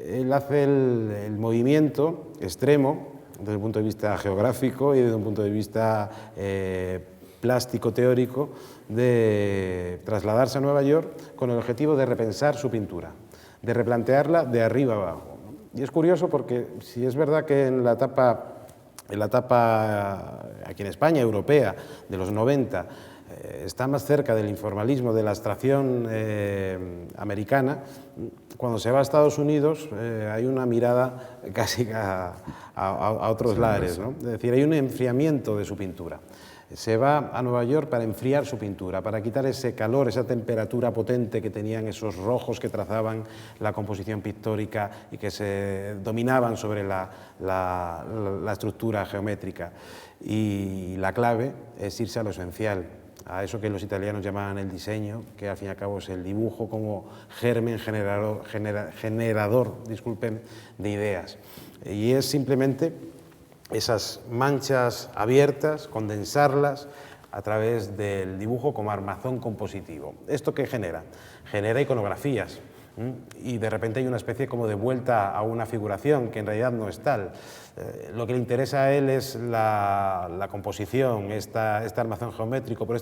Él hace el movimiento extremo desde el punto de vista geográfico y desde un punto de vista plástico, teórico, de trasladarse a Nueva York con el objetivo de repensar su pintura, de replantearla de arriba abajo. Y es curioso porque si es verdad que en la etapa aquí en España, europea, de los 90, está más cerca del informalismo, de la abstracción americana, cuando se va a Estados Unidos hay una mirada casi a otros lares, ¿no? Es decir, hay un enfriamiento de su pintura. Se va a Nueva York para enfriar su pintura, para quitar ese calor, esa temperatura potente que tenían esos rojos que trazaban la composición pictórica y que se dominaban sobre la estructura geométrica. Y la clave es irse a lo esencial, a eso que los italianos llamaban el diseño, que al fin y al cabo es el dibujo como germen generador, disculpen, de ideas. Y es simplemente esas manchas abiertas, condensarlas a través del dibujo como armazón compositivo. ¿Esto qué genera? Genera iconografías. Y de repente hay una especie como de vuelta a una figuración que en realidad no es tal. Lo que le interesa a él es la composición, este armazón geométrico, por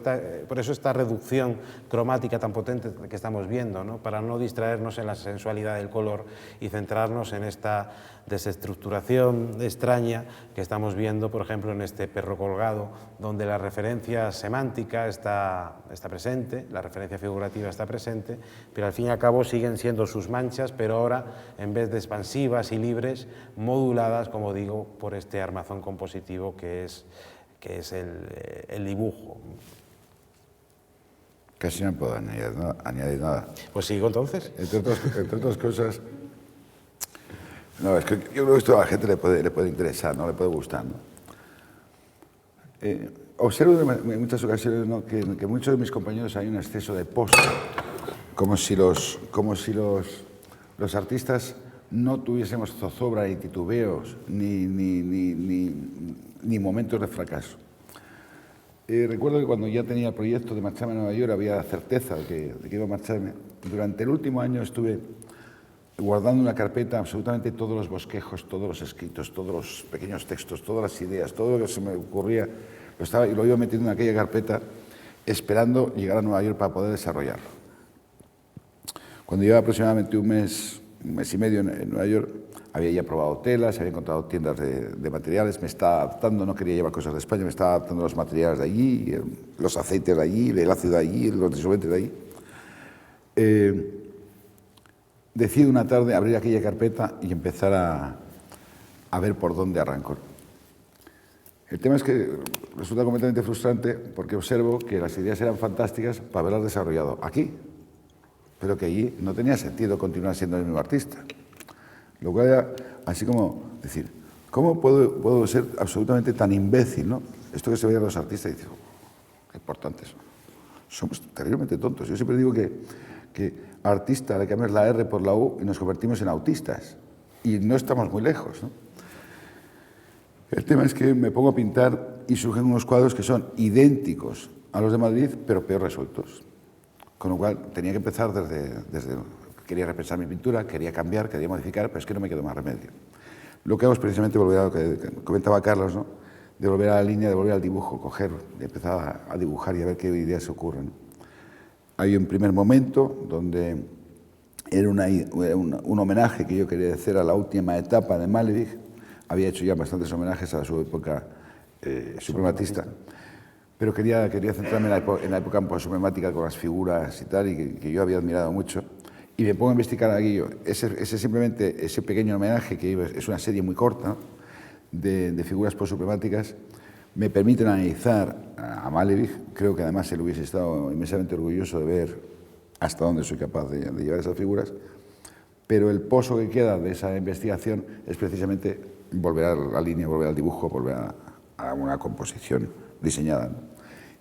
eso esta reducción cromática tan potente que estamos viendo, ¿no? Para no distraernos en la sensualidad del color y centrarnos en esta desestructuración extraña que estamos viendo, por ejemplo, en este perro colgado, donde la referencia semántica está presente, la referencia figurativa está presente, pero al fin y al cabo siguen siendo sus manchas, pero ahora, en vez de expansivas y libres, moduladas, como digo, por este armazón compositivo que es el dibujo. Casi no puedo añadir nada. Pues sigo entonces. Entre otras cosas, no, es que yo creo que esto a la gente le puede interesar, ¿no? Le puede gustar, ¿no? Observo en muchas ocasiones, ¿no?, que muchos de mis compañeros hay un exceso de pose, como si los artistas no tuviésemos zozobra ni titubeos ni momentos de fracaso. Recuerdo que cuando ya tenía el proyecto de marcharme a Nueva York había certeza de que iba a marcharme. Durante el último año estuve guardando una carpeta absolutamente todos los bosquejos, todos los escritos, todos los pequeños textos, todas las ideas, todo lo que se me ocurría, lo iba metiendo en aquella carpeta esperando llegar a Nueva York para poder desarrollarlo. Cuando llevaba aproximadamente un mes y medio en Nueva York, había ya probado telas, había encontrado tiendas de materiales, me estaba adaptando, no quería llevar cosas de España, me estaba adaptando a los materiales de allí, los aceites de allí, el ácido de allí, los disolventes de allí. Decido una tarde abrir aquella carpeta y empezar a ver por dónde arranco. El tema es que resulta completamente frustrante porque observo que las ideas eran fantásticas para haberlas desarrollado aquí. pero que allí no tenía sentido continuar siendo el mismo artista. Lo cual era así como decir, ¿cómo puedo ser absolutamente tan imbécil, ¿no? Esto que se veía a los artistas y dices, qué importantes son. Somos terriblemente tontos. Yo siempre digo que artista le cambias la R por la U y nos convertimos en autistas. Y no estamos muy lejos, ¿no? El tema es que me pongo a pintar y surgen unos cuadros que son idénticos a los de Madrid, pero peor resueltos. Con lo cual tenía que empezar desde quería repensar mi pintura, quería cambiar, quería modificar, pero es que no me quedó más remedio. Lo que hago es precisamente volver a lo que comentaba Carlos, ¿no? De volver a la línea, de volver al dibujo, coger, de empezar a dibujar y a ver qué ideas se ocurren. Hay un primer momento donde era un homenaje que yo quería hacer a la última etapa de Malevich. Había hecho ya bastantes homenajes a su época suprematista, pero quería centrarme en la época supremática con las figuras y tal, y que yo había admirado mucho. Y me pongo a investigar aquí ese pequeño homenaje, que es una serie muy corta, ¿no? de figuras postsupremáticas, me permiten analizar a Malevich. Creo que además él hubiese estado inmensamente orgulloso de ver hasta dónde soy capaz de llevar esas figuras, pero el pozo que queda de esa investigación es precisamente volver a la línea, volver al dibujo, volver a una composición diseñada, ¿no?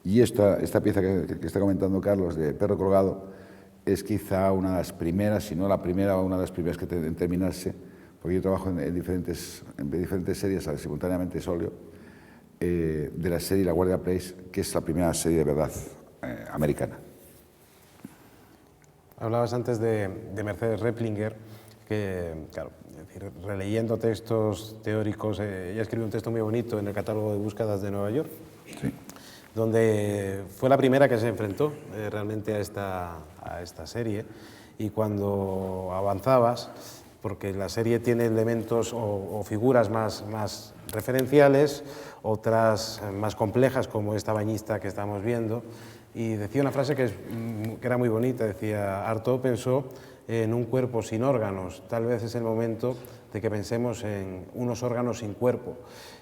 Y esta pieza que está comentando Carlos, de Perro Colgado, es quizá una de las primeras, si no la primera, una de las primeras que en terminarse, porque yo trabajo en diferentes series simultáneamente, sóleo, de la serie La Guardia Place, que es la primera serie de verdad americana. Hablabas antes de Mercedes Replinger, que, claro, es decir, releyendo textos teóricos, ella escribió un texto muy bonito en el catálogo de búsquedas de Nueva York, Sí. donde fue la primera que se enfrentó realmente a esta serie, y cuando avanzabas, porque la serie tiene elementos o figuras más referenciales, otras más complejas, como esta bañista que estamos viendo, y decía una frase que era muy bonita, decía: Artaud pensó en un cuerpo sin órganos, tal vez es el momento de que pensemos en unos órganos sin cuerpo.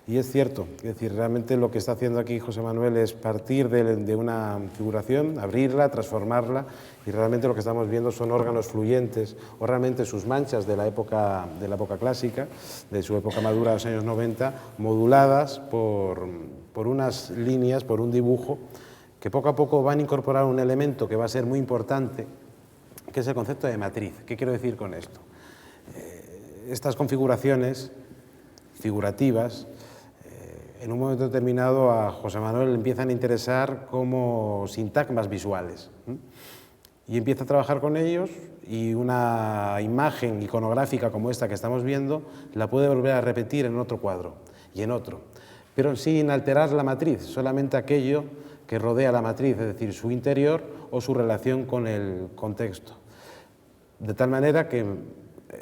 Y es cierto, es decir, realmente lo que está haciendo aquí José Manuel es partir de una figuración, abrirla, transformarla, y realmente lo que estamos viendo son órganos fluyentes, o realmente sus manchas de la época clásica, de su época madura de los años 90, moduladas por unas líneas, por un dibujo, que poco a poco van a incorporar un elemento que va a ser muy importante, que es el concepto de matriz. ¿Qué quiero decir con esto? Estas configuraciones figurativas, en un momento determinado a José Manuel le empiezan a interesar como sintagmas visuales, y empieza a trabajar con ellos, y una imagen iconográfica como esta que estamos viendo la puede volver a repetir en otro cuadro y en otro, pero sin alterar la matriz, solamente aquello que rodea la matriz, es decir, su interior o su relación con el contexto. De tal manera que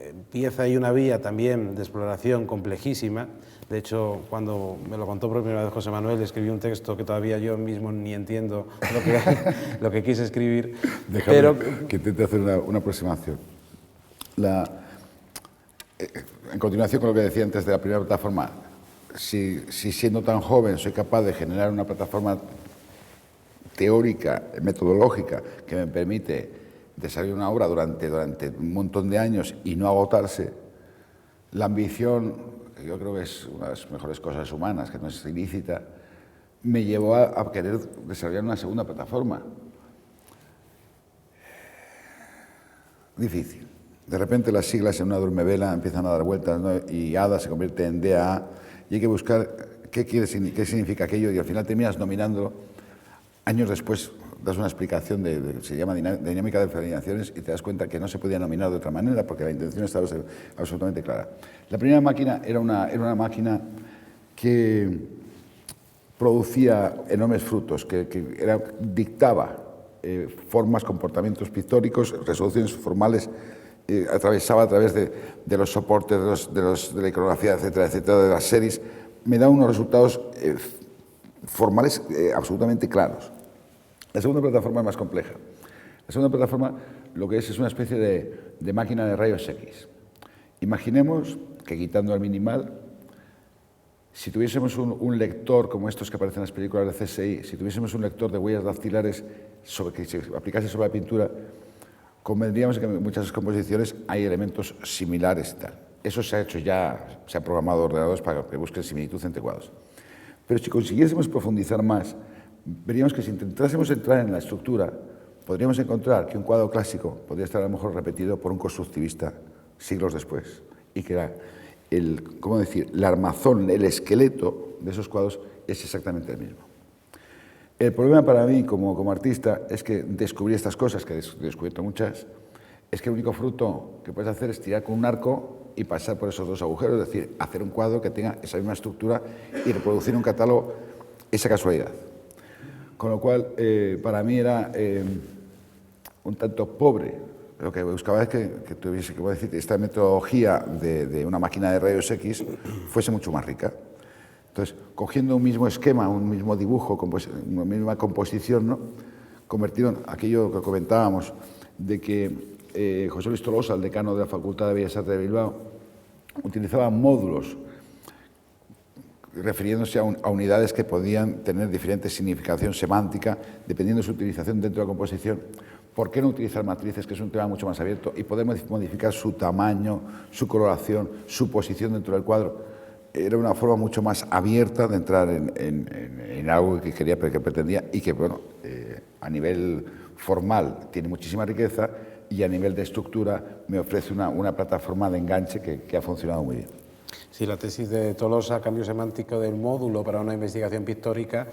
empieza ahí una vía también de exploración complejísima. De hecho, cuando me lo contó por primera vez José Manuel, escribí un texto que todavía yo mismo ni entiendo lo que quise escribir. Déjame pero que intente hacer una aproximación. En continuación con lo que decía antes de la primera plataforma, si siendo tan joven soy capaz de generar una plataforma teórica, metodológica, que me permite desarrollar una obra durante un montón de años y no agotarse, la ambición, que yo creo que es una de las mejores cosas humanas, que no es ilícita, me llevó a querer desarrollar una segunda plataforma. Difícil. De repente las siglas en una duermevela empiezan a dar vueltas, ¿no? Y ADA se convierte en DAA, y hay que buscar qué significa aquello, y al final terminas nominándolo. Años después das una explicación se llama dinámica de diferenciaciones, y te das cuenta que no se podía nominar de otra manera porque la intención estaba absolutamente clara. La primera máquina era una máquina que producía enormes frutos, que dictaba formas, comportamientos pictóricos, resoluciones formales, atravesaba a través de los soportes, de la iconografía, etcétera, etcétera, de las series. Me da unos resultados formales absolutamente claros. La segunda plataforma es más compleja. La segunda plataforma lo que es una especie de máquina de rayos X. Imaginemos que, quitando el minimal, si tuviésemos un lector como estos que aparecen en las películas de CSI, si tuviésemos un lector de huellas dactilares que se aplicase sobre la pintura, convendríamos que en muchas composiciones hay elementos similares y tal. Eso se ha hecho ya, se ha programado ordenadores para que busquen similitud entre cuadros. Pero si consiguiésemos profundizar más, veríamos que si intentásemos entrar en la estructura, podríamos encontrar que un cuadro clásico podría estar a lo mejor repetido por un constructivista siglos después, y que ¿cómo decir?, el armazón, el esqueleto de esos cuadros es exactamente el mismo. El problema para mí como artista es que descubrí estas cosas, que he descubierto muchas, es que el único fruto que puedes hacer es tirar con un arco y pasar por esos dos agujeros, es decir, hacer un cuadro que tenga esa misma estructura y reproducir en un catálogo esa casualidad. Con lo cual, para mí era un tanto pobre. Lo que buscaba es que tuviese, como decir, esta metodología de una máquina de rayos X fuese mucho más rica. Entonces, cogiendo un mismo esquema, un mismo dibujo, una misma composición, ¿no?, convirtieron aquello que comentábamos de que José Luis Tolosa, el decano de la Facultad de Bellas Artes de Bilbao, utilizaba módulos refiriéndose a unidades que podían tener diferente significación semántica dependiendo de su utilización dentro de la composición. ¿Por qué no utilizar matrices, que es un tema mucho más abierto, y poder modificar su tamaño, su coloración, su posición dentro del cuadro? Era una forma mucho más abierta de entrar en algo que quería, que pretendía, y que, bueno, a nivel formal tiene muchísima riqueza, y a nivel de estructura me ofrece una plataforma de enganche que ha funcionado muy bien. Sí, la tesis de Tolosa, cambio semántico del módulo para una investigación pictórica,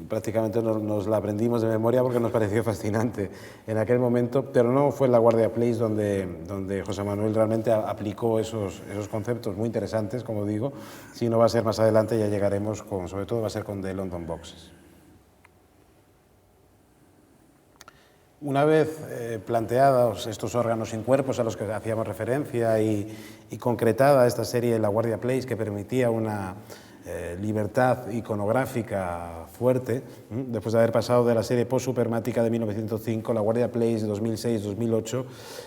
prácticamente nos la aprendimos de memoria porque nos pareció fascinante en aquel momento, pero no fue en la Guardia Place donde José Manuel realmente aplicó esos conceptos muy interesantes, como digo, sino va a ser más adelante, ya llegaremos sobre todo va a ser con The London Boxes. Una vez planteados estos órganos sin cuerpos a los que hacíamos referencia y concretada esta serie de La Guardia Place, que permitía una libertad iconográfica fuerte, después de haber pasado de la serie post-supermática de 1905, La Guardia Place de 2006-2008,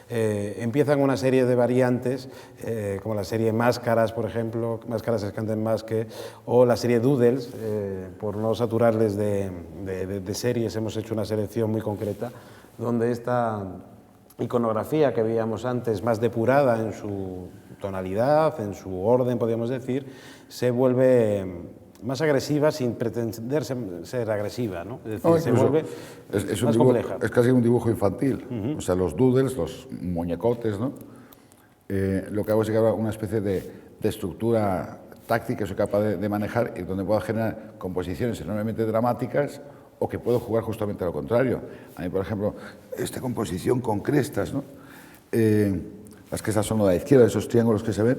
empiezan una serie de variantes, como la serie Máscaras, por ejemplo, Máscaras Escanten Masque, o la serie Doodles, por no saturarles de series, hemos hecho una selección muy concreta, donde esta iconografía que veíamos antes, más depurada en su tonalidad, en su orden, podríamos decir, se vuelve más agresiva sin pretender ser agresiva, ¿no? Es decir, se vuelve más compleja. Es casi un dibujo infantil. O sea, los doodles, los muñecotes, ¿no? Lo que hago es que haga una especie de estructura táctica que soy capaz de manejar y donde puedo generar composiciones enormemente dramáticas, o que puedo jugar justamente a lo contrario. A mí, por ejemplo, esta composición con crestas, ¿no? Las crestas son lo de la izquierda, esos triángulos que se ven,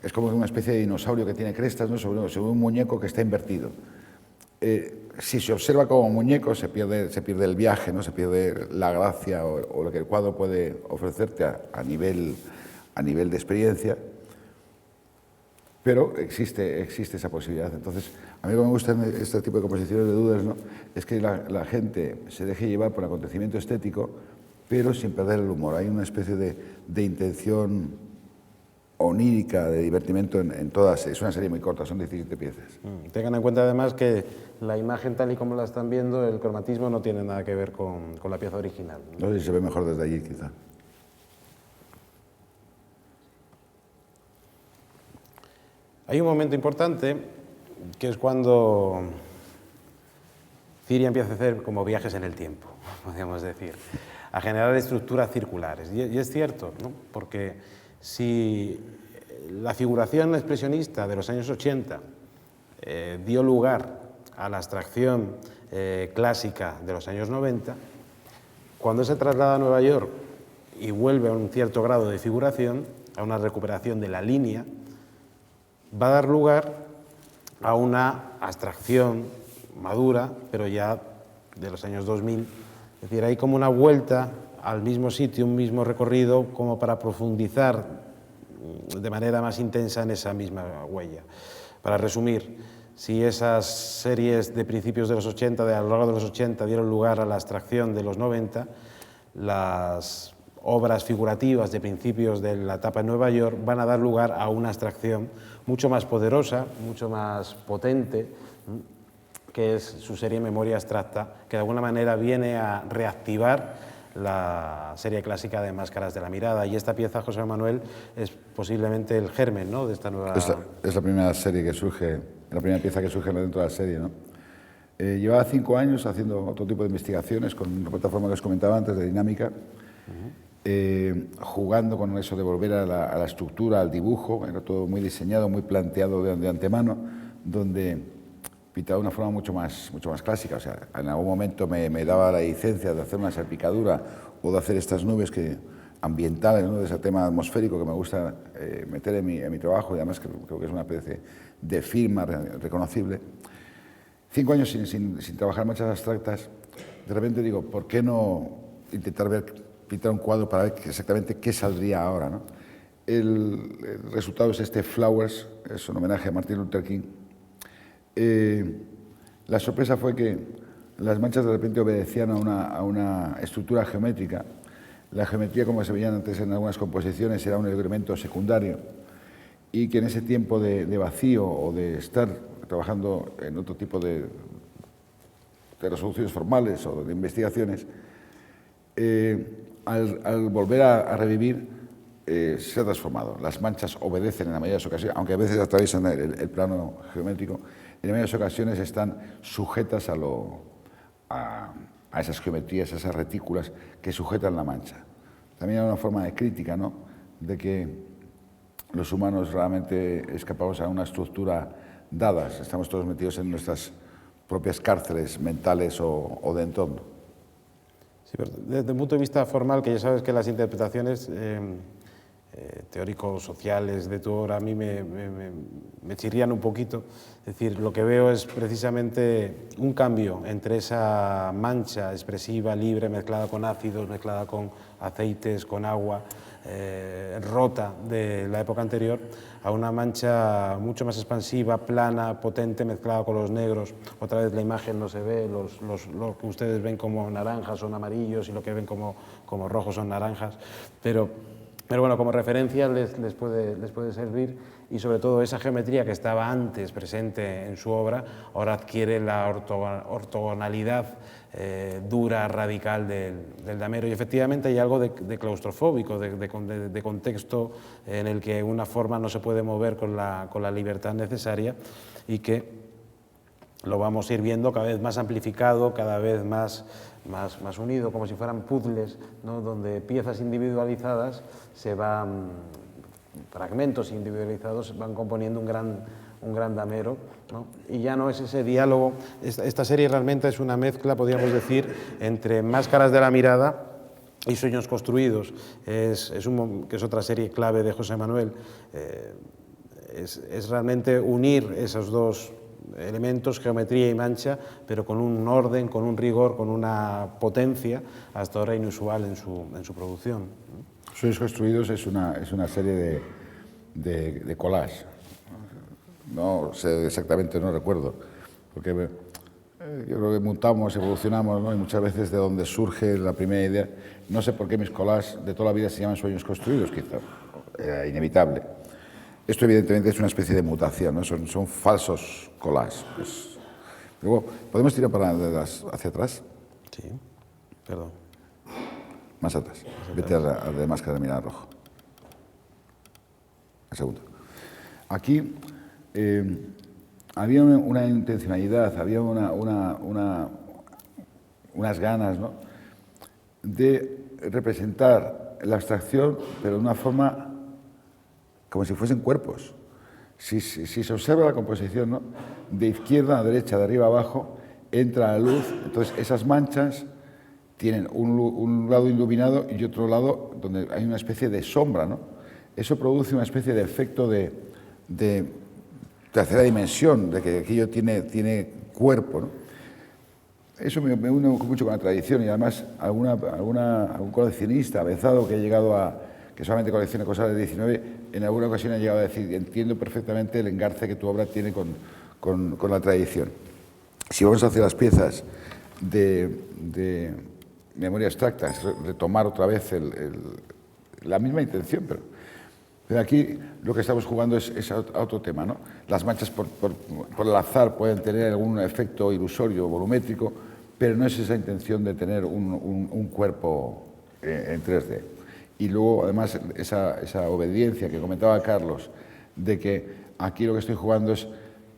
es como una especie de dinosaurio que tiene crestas, ¿no?, sobre un muñeco que está invertido. Si se observa como muñeco, se pierde el viaje, ¿no?, se pierde la gracia o lo que el cuadro puede ofrecerte a nivel de experiencia. Pero existe esa posibilidad. Entonces, a mí lo que me gusta en este tipo de composiciones de dudas, ¿no?, es que la gente se deje llevar por el acontecimiento estético, pero sin perder el humor. Hay una especie de intención onírica, de divertimento en todas. Es una serie muy corta, son 17 piezas. Tengan en cuenta además que la imagen tal y como la están viendo, el cromatismo no tiene nada que ver con la pieza original, ¿no? No sé si se ve mejor desde allí, quizá. Hay un momento importante que es cuando Ciria empieza a hacer como viajes en el tiempo, podríamos decir, a generar estructuras circulares. Y es cierto, ¿no?, porque si la figuración expresionista de los años 80 dio lugar a la abstracción clásica de los años 90, cuando se traslada a Nueva York y vuelve a un cierto grado de figuración, a una recuperación de la línea, va a dar lugar a una abstracción madura, pero ya de los años 2000. Es decir, hay como una vuelta al mismo sitio, un mismo recorrido, como para profundizar de manera más intensa en esa misma huella. Para resumir, si esas series de principios de los 80, a lo largo de los 80, dieron lugar a la abstracción de los 90, las obras figurativas de principios de la etapa en Nueva York van a dar lugar a una abstracción mucho más poderosa, mucho más potente, que es su serie Memoria Abstracta, que de alguna manera viene a reactivar la serie clásica de Máscaras de la Mirada. Y esta pieza, José Manuel, es posiblemente el germen, ¿no?, de esta nueva... Es la primera serie que surge, la primera pieza que surge dentro de la serie, ¿no? Llevaba 5 años haciendo otro tipo de investigaciones con una plataforma que os comentaba antes de dinámica, jugando con eso de volver a la estructura, al dibujo. Era todo muy diseñado, muy planteado de antemano, donde pintaba de una forma mucho más clásica. O sea, en algún momento me daba la licencia de hacer una salpicadura o de hacer estas nubes ambientales, ¿no?, de ese tema atmosférico que me gusta meter en mi trabajo, y además creo que es una especie de firma reconocible. 5 años sin trabajar manchas abstractas, de repente digo, ¿por qué no intentar pintar un cuadro para ver exactamente qué saldría ahora, ¿no? El resultado es este Flowers, es un homenaje a Martin Luther King. La sorpresa fue que las manchas de repente obedecían a una estructura geométrica. La geometría, como se veían antes en algunas composiciones, era un elemento secundario, y que en ese tiempo de vacío o de estar trabajando en otro tipo de resoluciones formales o de investigaciones, al volver a revivir, se ha transformado. Las manchas obedecen en la mayoría de las ocasiones, aunque a veces atraviesan el plano geométrico, en la mayoría de las ocasiones están sujetas a esas geometrías, a esas retículas que sujetan la mancha. También hay una forma de crítica, ¿no?, de que los humanos realmente escapamos a una estructura dada, estamos todos metidos en nuestras propias cárceles mentales o de entorno. Sí, pero desde un punto de vista formal, que ya sabes que las interpretaciones teóricos sociales de tu obra a mí me chirrían un poquito. Es decir, lo que veo es precisamente un cambio entre esa mancha expresiva, libre, mezclada con ácidos, mezclada con aceites, con agua, rota de la época anterior, a una mancha mucho más expansiva, plana, potente, mezclada con los negros. Otra vez la imagen no se ve, lo que ustedes ven como naranjas son amarillos y lo que ven como rojos son naranjas, pero bueno, como referencia les puede servir, y sobre todo esa geometría que estaba antes presente en su obra ahora adquiere la ortogonalidad dura, radical del damero, y efectivamente hay algo de claustrofóbico, de contexto en el que una forma no se puede mover con la libertad necesaria, y que lo vamos a ir viendo cada vez más amplificado, cada vez más unido, como si fueran puzzles, ¿no?, donde piezas individualizadas fragmentos individualizados van componiendo un gran damero, ¿no? Y ya no es ese diálogo. Esta serie realmente es una mezcla, podríamos decir, entre Máscaras de la Mirada y Sueños Construidos, que es otra serie clave de José Manuel. Es realmente unir esos dos elementos, geometría y mancha, pero con un orden, con un rigor, con una potencia hasta ahora inusual en su producción. Sueños Construidos es una serie de collage. No sé exactamente, no recuerdo, porque yo creo que mutamos, evolucionamos, ¿no?, y muchas veces de donde surge la primera idea. No sé por qué mis collages de toda la vida se llaman Sueños Construidos, quizá, era inevitable. Esto evidentemente es una especie de mutación, ¿no? Son falsos collages. Luego, ¿podemos tirar hacia atrás? Sí, perdón. Más atrás. Vete a de Máscara de Mirada rojo. El segundo. Aquí había una intencionalidad, había unas ganas, ¿no?, de representar la abstracción, pero de una forma como si fuesen cuerpos. Si se observa la composición, ¿no?, de izquierda a derecha, de arriba a abajo, entra la luz. Entonces esas manchas tienen un lado iluminado y otro lado donde hay una especie de sombra, ¿no? Eso produce una especie de efecto de tercera dimensión, de que aquello tiene cuerpo, ¿no? Eso me une mucho con la tradición, y además algún coleccionista avezado que solamente colecciona cosas del 19, en alguna ocasión ha llegado a decir: entiendo perfectamente el engarce que tu obra tiene con la tradición. Si vamos hacia las piezas de memoria abstracta, es retomar otra vez la misma intención, pero aquí lo que estamos jugando es a otro tema, ¿no? Las manchas por el azar pueden tener algún efecto ilusorio, volumétrico, pero no es esa intención de tener un cuerpo en 3D. Y luego, además, esa obediencia que comentaba Carlos, de que aquí lo que estoy jugando es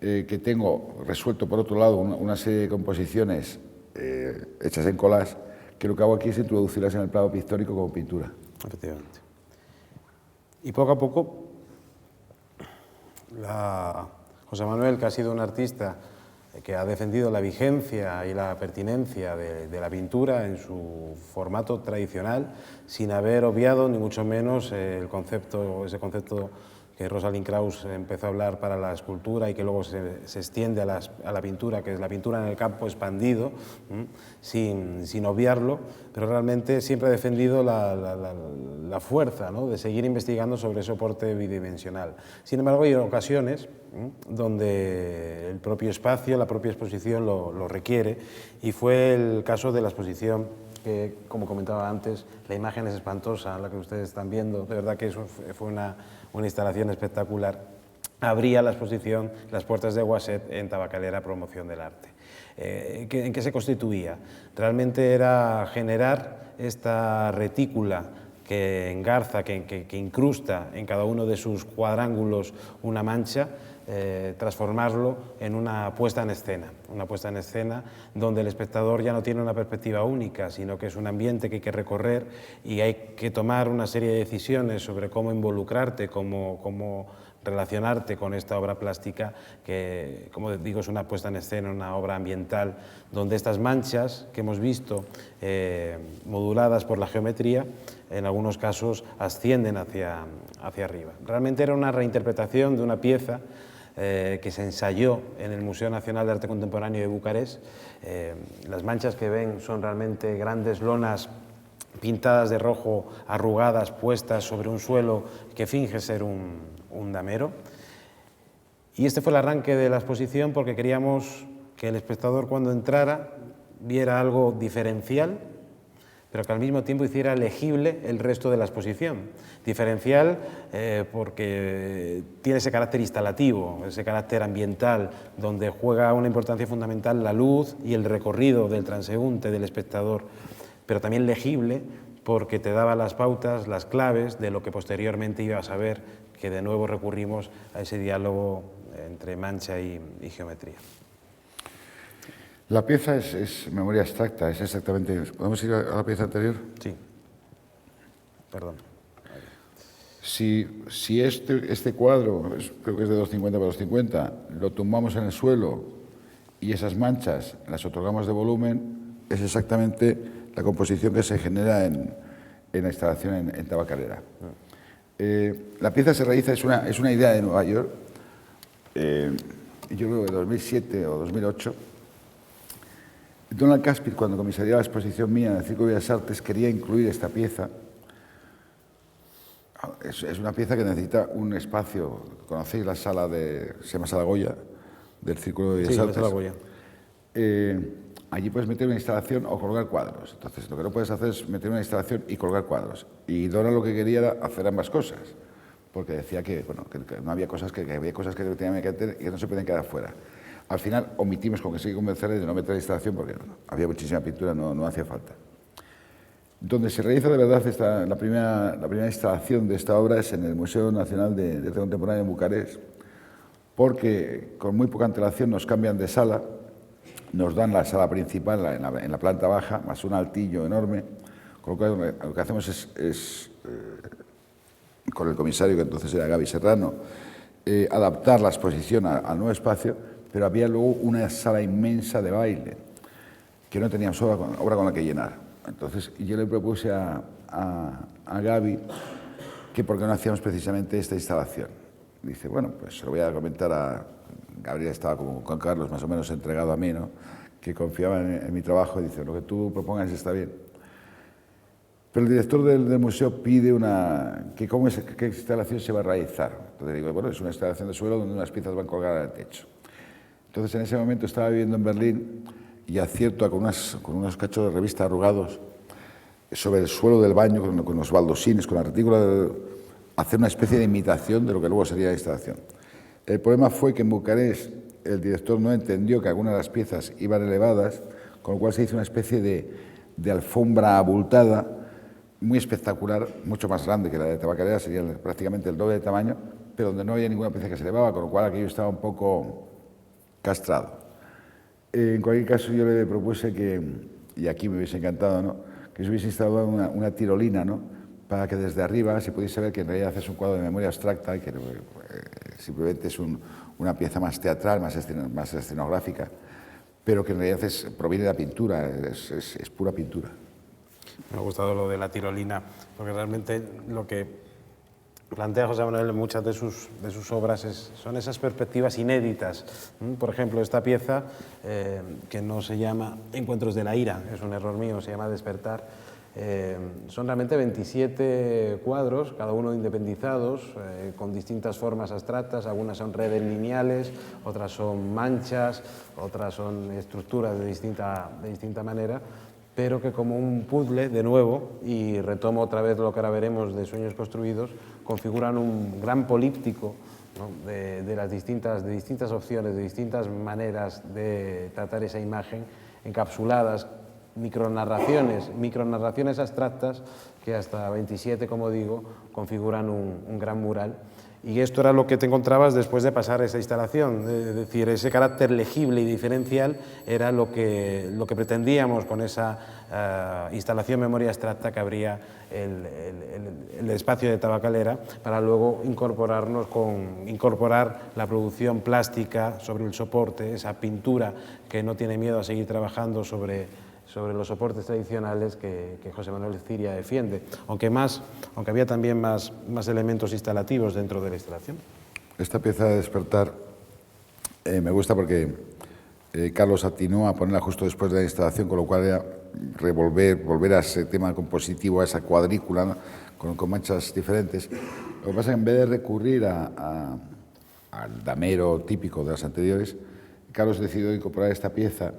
que tengo resuelto, por otro lado, una serie de composiciones hechas en collage, que lo que hago aquí es introducirlas en el plano pictórico como pintura. Efectivamente. Y poco a poco, José Manuel, que ha sido un artista que ha defendido la vigencia y la pertinencia de la pintura en su formato tradicional, sin haber obviado ni mucho menos ese concepto que Rosalind Krauss empezó a hablar para la escultura y que luego se extiende a la pintura, que es la pintura en el campo expandido, sin obviarlo, pero realmente siempre ha defendido la fuerza, ¿no?, de seguir investigando sobre ese soporte bidimensional. Sin embargo, hay ocasiones donde el propio espacio, la propia exposición lo requiere, y fue el caso de la exposición que, como comentaba antes, la imagen es espantosa, la que ustedes están viendo, de verdad que eso fue una instalación espectacular. Abría la exposición Las puertas de Guaset en Tabacalera Promoción del Arte. ¿En qué se constituía? Realmente era generar esta retícula que engarza, que incrusta en cada uno de sus cuadrángulos una mancha, transformarlo en una puesta en escena donde el espectador ya no tiene una perspectiva única, sino que es un ambiente que hay que recorrer y hay que tomar una serie de decisiones sobre cómo involucrarte, cómo relacionarte con esta obra plástica que, como digo, es una puesta en escena, una obra ambiental, donde estas manchas que hemos visto, moduladas por la geometría, en algunos casos ascienden hacia arriba. Realmente era una reinterpretación de una pieza que se ensayó en el Museo Nacional de Arte Contemporáneo de Bucarest. Las manchas que ven son realmente grandes lonas pintadas de rojo, arrugadas, puestas sobre un suelo que finge ser un damero. Y este fue el arranque de la exposición, porque queríamos que el espectador, cuando entrara, viera algo diferencial, pero que al mismo tiempo hiciera legible el resto de la exposición. Diferencial porque tiene ese carácter instalativo, ese carácter ambiental, donde juega una importancia fundamental la luz y el recorrido del transeúnte, del espectador, pero también legible porque te daba las pautas, las claves de lo que posteriormente ibas a ver, que de nuevo recurrimos a ese diálogo entre mancha y geometría. La pieza es memoria abstracta, es exactamente... ¿Podemos ir a la pieza anterior? Sí. Perdón. Si este cuadro, creo que es de 250 por 250, lo tumbamos en el suelo y esas manchas las otorgamos de volumen, es exactamente la composición que se genera en la instalación en Tabacalera. La pieza se realiza, es una idea de Nueva York, yo creo que 2007 o 2008. Donald Caspir, cuando comisaría la exposición mía en el Círculo de Bellas Artes, quería incluir esta pieza. Es una pieza que necesita un espacio. ¿Conocéis la sala se llama Sala Goya, del Círculo de Bellas Artes? Sí, la Sala Goya. Allí puedes meter una instalación o colgar cuadros. Entonces, lo que no puedes hacer es meter una instalación y colgar cuadros. Y Donald lo que quería era hacer ambas cosas, porque decía que no había cosas que había cosas que tenían que meter y que no se podían quedar fuera. Al final omitimos con que se convencerle de no meter la instalación porque había muchísima pintura, no hacía falta. Donde se realiza de verdad la primera instalación de esta obra es en el Museo Nacional de Arte Contemporáneo en Bucarest, porque con muy poca antelación nos cambian de sala, nos dan la sala principal en la planta baja, más un altillo enorme, con lo cual lo que hacemos es con el comisario, que entonces era Gaby Serrano, adaptar la exposición al nuevo espacio, pero había luego una sala inmensa de baile, que no teníamos obra con la que llenar. Entonces yo le propuse a Gaby que por qué no hacíamos precisamente esta instalación. Dice, bueno, pues se lo voy a comentar a... Gabriel estaba como con Carlos más o menos entregado a mí, ¿no?, que confiaba en mi trabajo, y dice, lo que tú propongas está bien. Pero el director del museo pide qué instalación se va a realizar. Entonces digo, bueno, es una instalación de suelo donde unas piezas van colgadas al techo. Entonces en ese momento estaba viviendo en Berlín y acierto con unos cachos de revista arrugados sobre el suelo del baño, con los baldosines, con la retícula, hacer una especie de imitación de lo que luego sería la instalación. El problema fue que en Bucarest el director no entendió que algunas de las piezas iban elevadas, con lo cual se hizo una especie de alfombra abultada, muy espectacular, mucho más grande que la de Tabacalera, sería prácticamente el doble de tamaño, pero donde no había ninguna pieza que se elevaba, con lo cual aquello estaba un poco castrado. En cualquier caso, yo le propuse que, y aquí me hubiese encantado, ¿no?, que se hubiese instalado una tirolina, ¿no?, para que desde arriba se pudiese ver que en realidad es un cuadro de memoria abstracta y que simplemente es una pieza más teatral, más escenográfica, pero que en realidad proviene de la pintura, es pura pintura. Me ha gustado lo de la tirolina, porque realmente lo que plantea José Manuel en muchas de sus obras son esas perspectivas inéditas. Por ejemplo, esta pieza, que no se llama Encuentros de la ira, es un error mío, se llama Despertar. Son realmente 27 cuadros, cada uno independizados, con distintas formas abstractas. Algunas son redes lineales, otras son manchas, otras son estructuras de distinta manera, pero que como un puzzle, de nuevo, y retomo otra vez lo que ahora veremos de Sueños construidos, configuran un gran políptico, ¿no?, de distintas opciones, de distintas maneras de tratar esa imagen, encapsuladas, micronarraciones abstractas que hasta 27, como digo, configuran un gran mural. Y esto era lo que te encontrabas después de pasar esa instalación, es decir, ese carácter legible y diferencial era lo que pretendíamos con esa instalación memoria abstracta que abría el espacio de Tabacalera, para luego incorporar la producción plástica sobre el soporte, esa pintura que no tiene miedo a seguir trabajando sobre los soportes tradicionales que José Manuel Ciria defiende, aunque había también más elementos instalativos dentro de la instalación. Esta pieza de Despertar me gusta porque Carlos atinó a ponerla justo después de la instalación, con lo cual era volver a ese tema compositivo, a esa cuadrícula, ¿no?, con manchas diferentes. Lo que pasa es que en vez de recurrir al damero típico de las anteriores, Carlos decidió incorporar esta pieza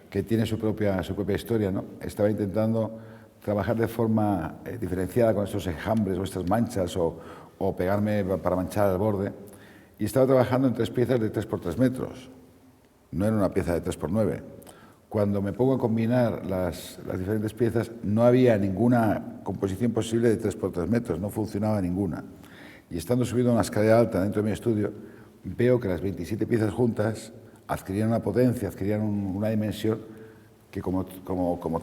que tiene su propia historia, ¿no? Estaba intentando trabajar de forma diferenciada con estos enjambres o estas manchas o pegarme para manchar al borde, y estaba trabajando en 3 piezas de 3 por 3 metros, no era una pieza de 3 por 9. Cuando me pongo a combinar las diferentes piezas, no había ninguna composición posible de 3 por 3 metros, no funcionaba ninguna. Y estando subido a una escalera alta dentro de mi estudio, veo que las 27 piezas juntas adquirían una potencia, adquirían una dimensión que como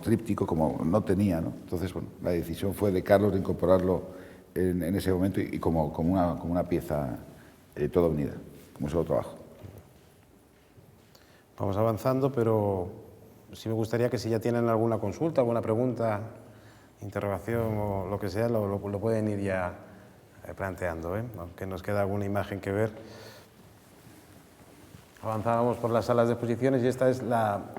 tríptico como no tenía, ¿no? Entonces, bueno, la decisión fue de Carlos de incorporarlo en ese momento y como una pieza toda unida, como un solo trabajo. Vamos avanzando, pero sí me gustaría que si ya tienen alguna consulta, alguna pregunta, interrogación o lo que sea, lo pueden ir ya planteando, aunque nos queda alguna imagen que ver. Avanzábamos por las salas de exposiciones y esta es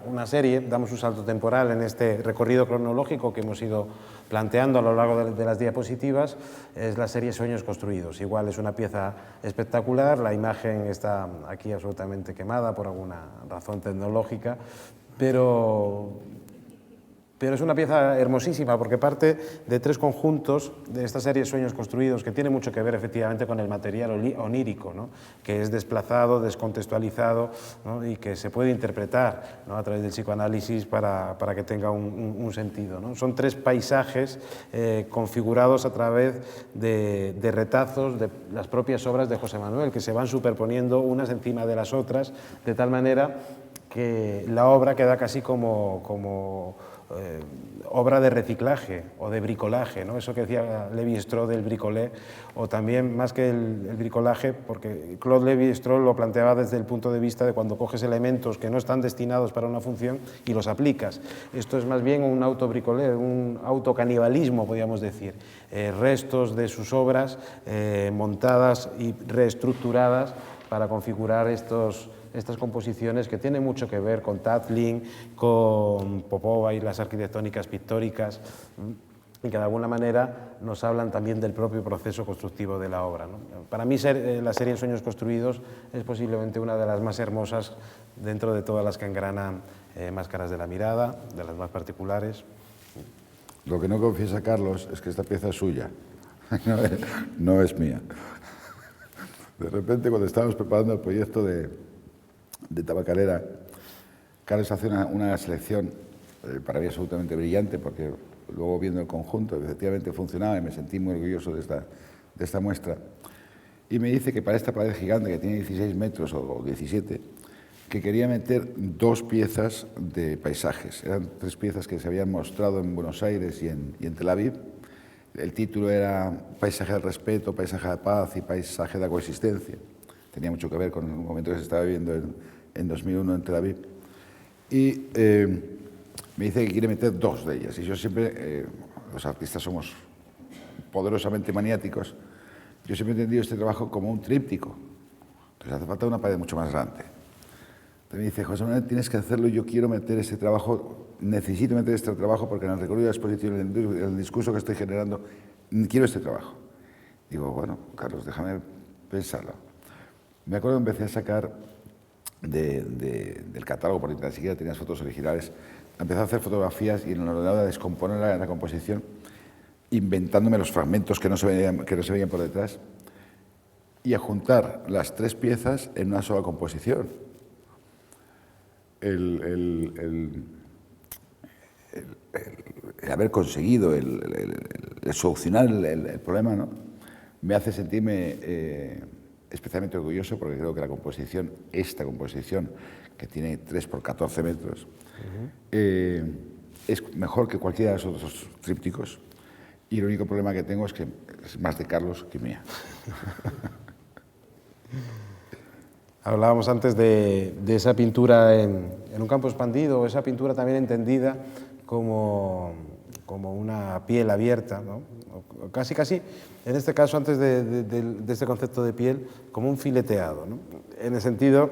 una serie, damos un salto temporal en este recorrido cronológico que hemos ido planteando a lo largo de las diapositivas. Es la serie Sueños construidos. Igual es una pieza espectacular, la imagen está aquí absolutamente quemada por alguna razón tecnológica, pero es una pieza hermosísima porque parte de 3 conjuntos de esta serie Sueños construidos, que tiene mucho que ver efectivamente con el material onírico, ¿no?, que es desplazado, descontextualizado, ¿no?, y que se puede interpretar, ¿no?, a través del psicoanálisis para que tenga un sentido, ¿no? Son 3 paisajes configurados a través de retazos de las propias obras de José Manuel, que se van superponiendo unas encima de las otras, de tal manera que la obra queda casi como obra de reciclaje o de bricolaje, ¿no? Eso que decía Lévi-Strauss del bricolé, o también más que el bricolaje, porque Claude Lévi-Strauss lo planteaba desde el punto de vista de cuando coges elementos que no están destinados para una función y los aplicas. Esto es más bien un autobricolé, un autocanibalismo, podríamos decir. Restos de sus obras montadas y reestructuradas para configurar estas composiciones que tienen mucho que ver con Tatlin, con Popova y las arquitectónicas pictóricas, y que de alguna manera nos hablan también del propio proceso constructivo de la obra, ¿no? Para mí la serie Sueños construidos es posiblemente una de las más hermosas dentro de todas las que engranan Máscaras de la mirada, de las más particulares. Lo que no confiesa Carlos es que esta pieza es suya, no es mía. De repente, cuando estábamos preparando el proyecto de Tabacalera, Carlos hace una selección para mí absolutamente brillante, porque luego viendo el conjunto efectivamente funcionaba y me sentí muy orgulloso de esta muestra. Y me dice que para esta pared gigante, que tiene 16 metros o 17, que quería meter 2 piezas de paisajes. Eran 3 piezas que se habían mostrado en Buenos Aires y en Tel Aviv. El título era Paisaje del respeto, paisaje de paz y paisaje de la coexistencia. Tenía mucho que ver con un momento que se estaba viviendo en 2001 en Tel Aviv. Y me dice que quiere meter 2 de ellas. Y yo siempre, los artistas somos poderosamente maniáticos, yo siempre he entendido este trabajo como un tríptico. Entonces hace falta una pared mucho más grande. Entonces me dice, José Manuel, tienes que hacerlo, yo quiero meter este trabajo, necesito meter este trabajo porque en el recorrido de la exposición, en el discurso que estoy generando, quiero este trabajo. Digo, bueno, Carlos, déjame pensarlo. Me acuerdo que empecé a sacar del catálogo, porque ni siquiera tenías fotos originales, empecé a hacer fotografías y en el ordenador a descomponer la composición, inventándome los fragmentos que no se veían por detrás y a juntar las 3 piezas en una sola composición. El haber conseguido el solucionar el problema, ¿no?, me hace sentirme especialmente orgulloso, porque creo que la composición, esta composición, que tiene 3 por 14 metros, es mejor que cualquiera de esos otros trípticos. Y el único problema que tengo es que es más de Carlos que mía. Hablábamos antes de esa pintura en un campo expandido, esa pintura también entendida como una piel abierta, ¿no? Casi, en este caso, antes de este concepto de piel, como un fileteado, ¿no?, en el sentido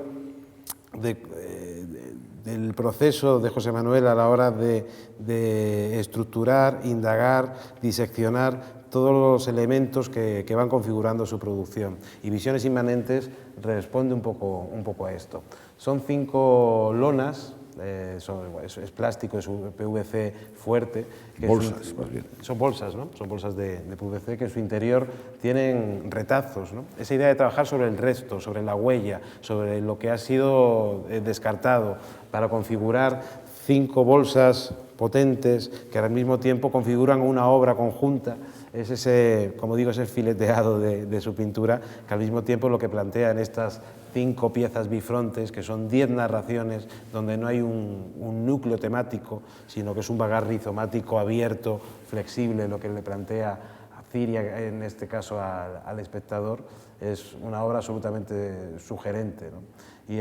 del proceso de José Manuel a la hora de estructurar, indagar, diseccionar todos los elementos que van configurando su producción. Y Visiones Inmanentes responde un poco a esto. Son 5 lonas, es plástico, es un PVC fuerte. Bolsas, más bien. Son bolsas, ¿no? Son bolsas de PVC que en su interior tienen retazos, ¿no? Esa idea de trabajar sobre el resto, sobre la huella, sobre lo que ha sido descartado, para configurar 5 bolsas potentes que al mismo tiempo configuran una obra conjunta. Es ese, como digo, ese fileteado de su pintura, que al mismo tiempo lo que plantea en estas 5 piezas bifrontes, que son 10 narraciones, donde no hay un núcleo temático, sino que es un vagar rizomático abierto, flexible, lo que le plantea a Ciria, en este caso al espectador, es una obra absolutamente sugerente, ¿no? Y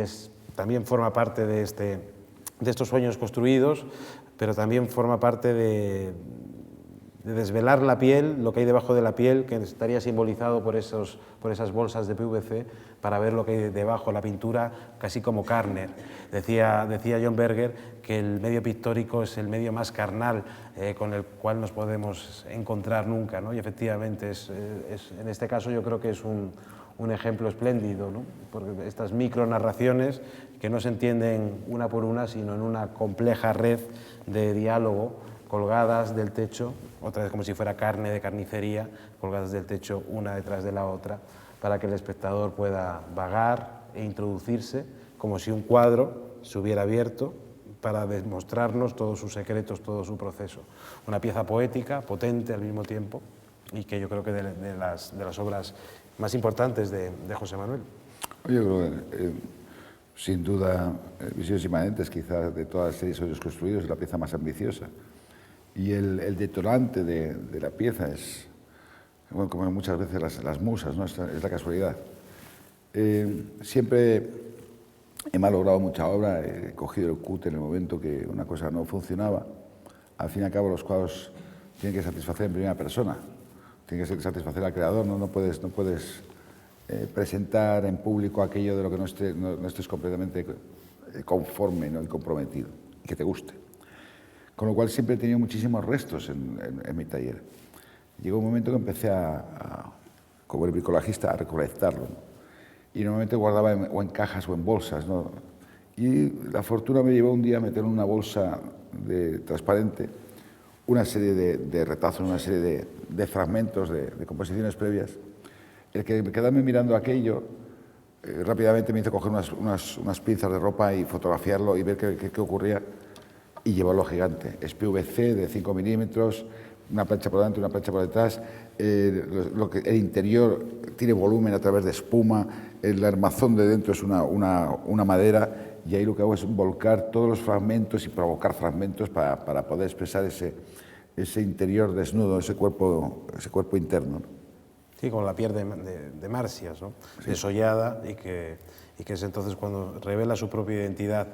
también forma parte de estos sueños construidos, pero también forma parte de desvelar la piel, lo que hay debajo de la piel, que estaría simbolizado por esas bolsas de PVC, para ver lo que hay debajo, la pintura, casi como Carner. Decía John Berger que el medio pictórico es el medio más carnal con el cual nos podemos encontrar nunca, ¿no? Y efectivamente, en este caso yo creo que es un ejemplo espléndido, ¿no? Porque estas micronarraciones que no se entienden una por una, sino en una compleja red de diálogo, colgadas del techo, otra vez como si fuera carne de carnicería, colgadas del techo una detrás de la otra, para que el espectador pueda vagar e introducirse como si un cuadro se hubiera abierto para demostrarnos todos sus secretos, todo su proceso. Una pieza poética, potente al mismo tiempo, y que yo creo que de las obras más importantes de José Manuel. Yo creo que, sin duda, Visiones Inmanentes, quizás de todas las series hoy construidos, es la pieza más ambiciosa. Y el detonante de la pieza es, bueno, como muchas veces las musas, ¿no? Es la casualidad. Siempre he malogrado mucha obra, he cogido el cúter en el momento que una cosa no funcionaba. Al fin y al cabo, los cuadros tienen que satisfacer en primera persona, tienen que satisfacer al creador, ¿no? No puedes presentar en público aquello de lo que no estés completamente conforme, ¿no?, y comprometido, y que te guste. Con lo cual siempre he tenido muchísimos restos en mi taller. Llegó un momento que empecé como el bricolagista, a recolectarlo, ¿no? Y normalmente guardaba o en cajas o en bolsas, ¿no? Y la fortuna me llevó un día a meter en una bolsa transparente una serie de retazos, una serie de fragmentos de composiciones previas. El que quedarme mirando aquello rápidamente me hizo coger unas pinzas de ropa y fotografiarlo y ver qué ocurría. y llevarlo gigante. Es PVC de 5 milímetros, una plancha por delante, una plancha por detrás. El interior tiene volumen a través de espuma, el armazón de dentro es una madera, y ahí lo que hago es volcar todos los fragmentos y provocar fragmentos para poder expresar ese interior desnudo, ese cuerpo interno, ¿no? Sí, como la piel de Marsias, ¿no? Sí. Desollada, y que es entonces cuando revela su propia identidad.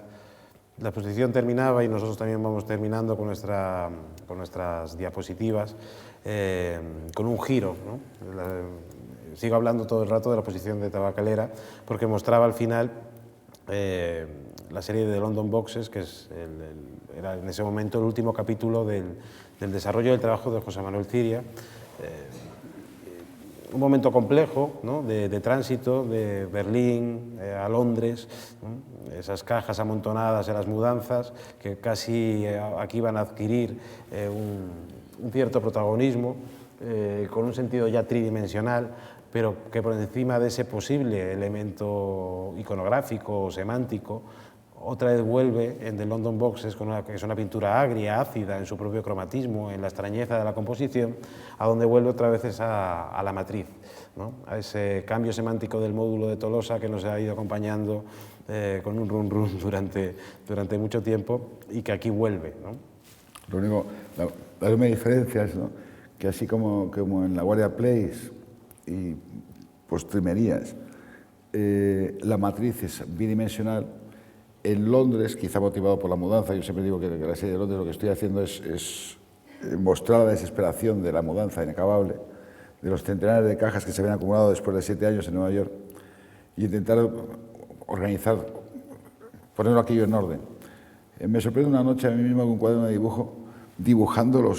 La exposición terminaba y nosotros también vamos terminando con nuestras diapositivas, con un giro, ¿no? Sigo hablando todo el rato de la exposición de Tabacalera porque mostraba al final la serie de London Boxes, que era en ese momento el último capítulo del desarrollo del trabajo de José Manuel Ciria. Un momento complejo, ¿no? de tránsito de Berlín a Londres, ¿no? Esas cajas amontonadas en las mudanzas que casi aquí van a adquirir un cierto protagonismo, con un sentido ya tridimensional, pero que por encima de ese posible elemento iconográfico o semántico, otra vez vuelve en The London Boxes, que es una pintura agria, ácida en su propio cromatismo, en la extrañeza de la composición, a donde vuelve otra vez a la matriz, ¿no? A ese cambio semántico del módulo de Tolosa que nos ha ido acompañando con un run run durante mucho tiempo y que aquí vuelve, ¿no? Lo único, la única diferencia es, ¿no?, que así como en la Guardia Place y Postrimerías, la matriz es bidimensional. En Londres, quizá motivado por la mudanza, yo siempre digo que la serie de Londres lo que estoy haciendo es mostrar la desesperación de la mudanza inacabable, de los centenares de cajas que se habían acumulado después de 7 años en Nueva York, y intentar organizar, ponerlo aquello en orden. Me sorprende una noche a mí mismo con un cuaderno de dibujo, dibujando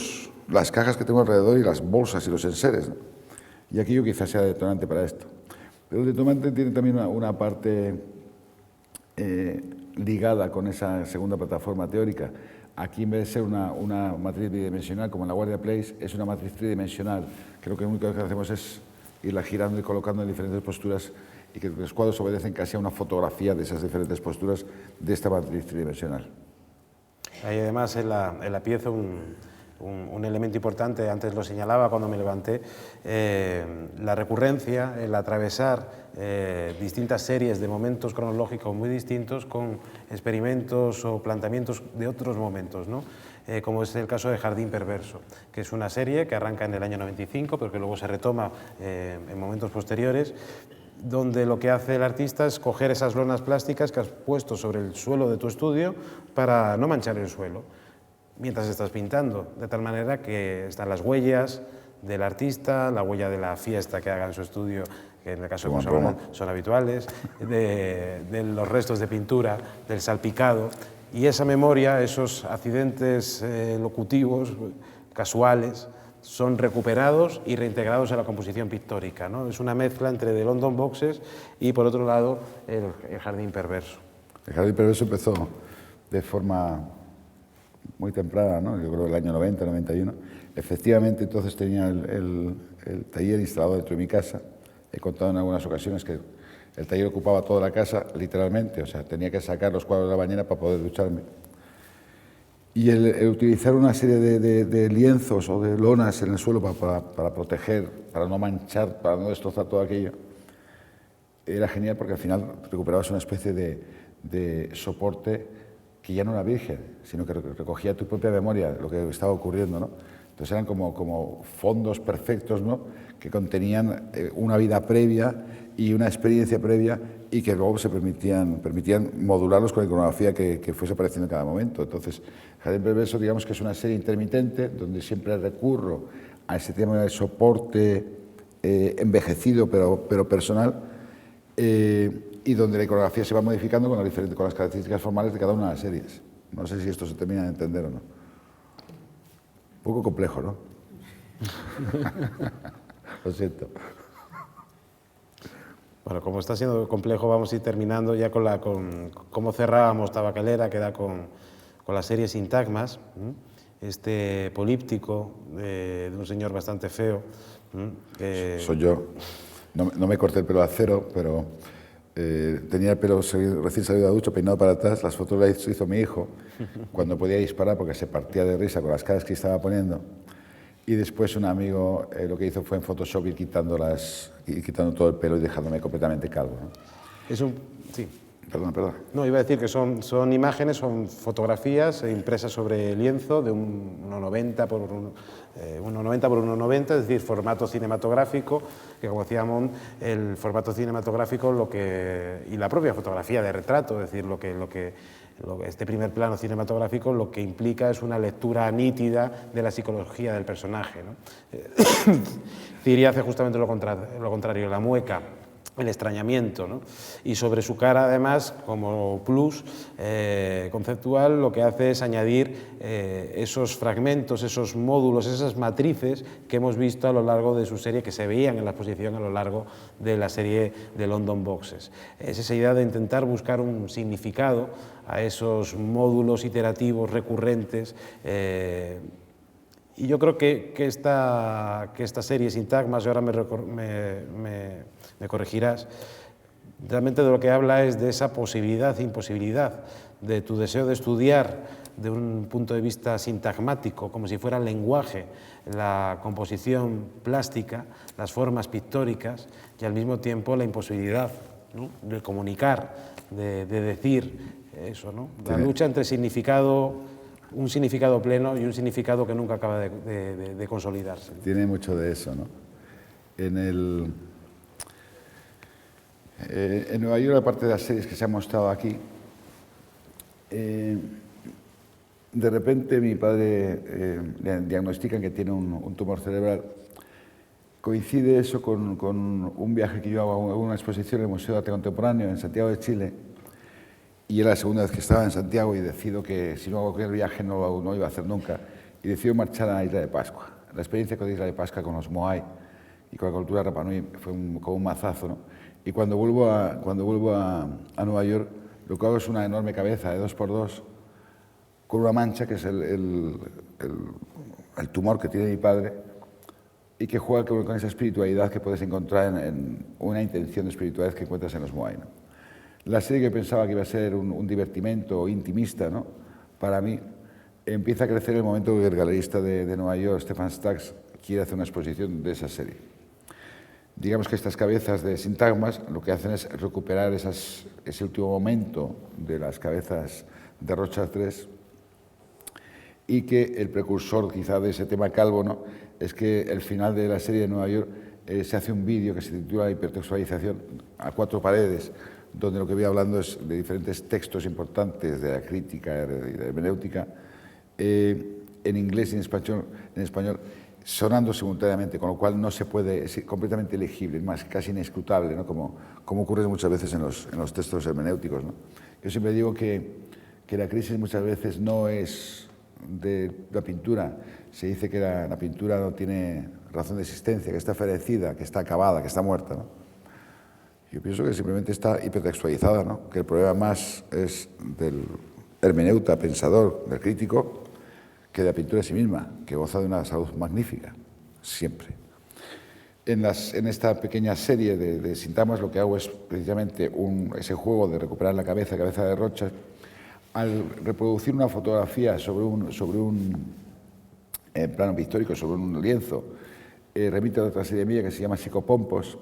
las cajas que tengo alrededor y las bolsas y los enseres, ¿no? Y aquello quizás sea detonante para esto. Pero el detonante tiene también una parte ligada con esa segunda plataforma teórica. Aquí, en vez de ser una matriz bidimensional como en la Guardia Place, es una matriz tridimensional, que lo único que hacemos es irla girando y colocando en diferentes posturas, y que los cuadros obedecen casi a una fotografía de esas diferentes posturas de esta matriz tridimensional. Hay además en la pieza un elemento importante, antes lo señalaba cuando me levanté, la recurrencia, el atravesar distintas series de momentos cronológicos muy distintos con experimentos o planteamientos de otros momentos, ¿no? Como es el caso de Jardín Perverso, que es una serie que arranca en el año 95, pero que luego se retoma en momentos posteriores, donde lo que hace el artista es coger esas lonas plásticas que has puesto sobre el suelo de tu estudio para no manchar el suelo mientras estás pintando, de tal manera que están las huellas del artista, la huella de la fiesta que haga en su estudio, que en el caso de José Manuel son habituales, de los restos de pintura, del salpicado, y esa memoria, esos accidentes locutivos, casuales, son recuperados y reintegrados en la composición pictórica, ¿no? Es una mezcla entre The London Boxes y, por otro lado, el Jardín Perverso. El Jardín Perverso empezó de forma muy temprana, ¿no? Yo creo que el año 90, 91. Efectivamente, entonces tenía el taller instalado dentro de mi casa. He contado en algunas ocasiones que el taller ocupaba toda la casa, literalmente, o sea, tenía que sacar los cuadros de la bañera para poder ducharme. Y el utilizar una serie de lienzos o de lonas en el suelo para proteger, para no manchar, para no destrozar todo aquello, era genial, porque al final recuperabas una especie de soporte que ya no era virgen, sino que recogía tu propia memoria, lo que estaba ocurriendo, ¿no? Entonces eran como fondos perfectos, ¿no?, que contenían una vida previa y una experiencia previa, y que luego se permitían modularlos con la iconografía que fuese apareciendo en cada momento. Entonces, Jardín Perverso, digamos que es una serie intermitente donde siempre recurro a ese tema de soporte envejecido pero personal, y donde la iconografía se va modificando con las características formales de cada una de las series. No sé si esto se termina de entender o no. Un poco complejo, ¿no? Lo siento. Bueno, como está siendo complejo, vamos a ir terminando ya con cómo cerrábamos Tabacalera, que da con la serie Sintagmas, este políptico de un señor bastante feo. Soy yo. No me corté el pelo a cero, pero Tenía el pelo recién salido de la ducha, peinado para atrás. Las fotos las hizo mi hijo cuando podía disparar porque se partía de risa con las caras que estaba poniendo. Y después un amigo lo que hizo fue en Photoshop ir quitando todo el pelo y dejándome completamente calvo, ¿no? Sí. Perdón. No, iba a decir que son imágenes, son fotografías impresas sobre lienzo de 1,90 por 1,90, es decir, formato cinematográfico, que como decía Mont, el formato cinematográfico y la propia fotografía de retrato, es decir, este primer plano cinematográfico lo que implica es una lectura nítida de la psicología del personaje, ¿no? Thierry hace justamente lo contrario, la mueca, el extrañamiento, ¿no? Y sobre su cara, además, como plus conceptual, lo que hace es añadir esos fragmentos, esos módulos, esas matrices que hemos visto a lo largo de su serie, que se veían en la exposición a lo largo de la serie de London Boxes. Es esa idea de intentar buscar un significado a esos módulos iterativos recurrentes. Y yo creo que esta serie, Sintagmas, y ahora me corregirás, realmente de lo que habla es de esa posibilidad e imposibilidad, de tu deseo de estudiar de un punto de vista sintagmático, como si fuera el lenguaje, la composición plástica, las formas pictóricas, y al mismo tiempo la imposibilidad, ¿no?, de comunicar, de decir eso, ¿no? La lucha entre un significado pleno y un significado que nunca acaba de consolidarse. Tiene mucho de eso, ¿no? En Nueva York, aparte de las series que se han mostrado aquí, de repente mi padre le diagnostican que tiene un tumor cerebral. Coincide eso con un viaje que yo hago a una exposición en el Museo de Arte Contemporáneo en Santiago de Chile, y era la segunda vez que estaba en Santiago y decido que si no hago aquel viaje no lo iba a hacer nunca, y decido marchar a la Isla de Pascua. La experiencia con la Isla de Pascua, con los Moai y con la cultura Rapa Nui fue como un mazazo, ¿no? Y cuando vuelvo a Nueva York, lo que hago es una enorme cabeza de 2x2 con una mancha, que es el tumor que tiene mi padre, y que juega con esa espiritualidad que puedes encontrar en una intención de espiritualidad que encuentras en los Moai, ¿no? La serie, que pensaba que iba a ser un divertimento intimista, ¿no?, para mí, empieza a crecer en el momento que el galerista de Nueva York, Stefan Stax, quiere hacer una exposición de esa serie. Digamos que estas cabezas de Sintagmas lo que hacen es recuperar ese último momento de las cabezas de Rocha 3, y que el precursor quizá de ese tema calvo, ¿no?, es que el final de la serie de Nueva York se hace un vídeo que se titula Hipertextualización a 4 paredes, donde lo que voy hablando es de diferentes textos importantes de la crítica y de la hermenéutica, en inglés y en español, sonando simultáneamente, con lo cual no se puede, es completamente legible, es más, casi inescrutable, ¿no?, como ocurre muchas veces en los textos hermenéuticos, ¿no? Yo siempre digo que la crisis muchas veces no es de la pintura. Se dice que la pintura no tiene razón de existencia, que está ferecida, que está acabada, que está muerta, ¿no? Yo pienso que simplemente está hipertextualizada, ¿no?, que el problema más es del hermeneuta, pensador, del crítico, que de la pintura en sí misma, que goza de una salud magnífica, siempre. En esta pequeña serie de Sintagmas lo que hago es precisamente ese juego de recuperar la cabeza de Rocha, al reproducir una fotografía sobre un plano pictórico, sobre un lienzo. Remito a otra serie mía que se llama Psicopompos,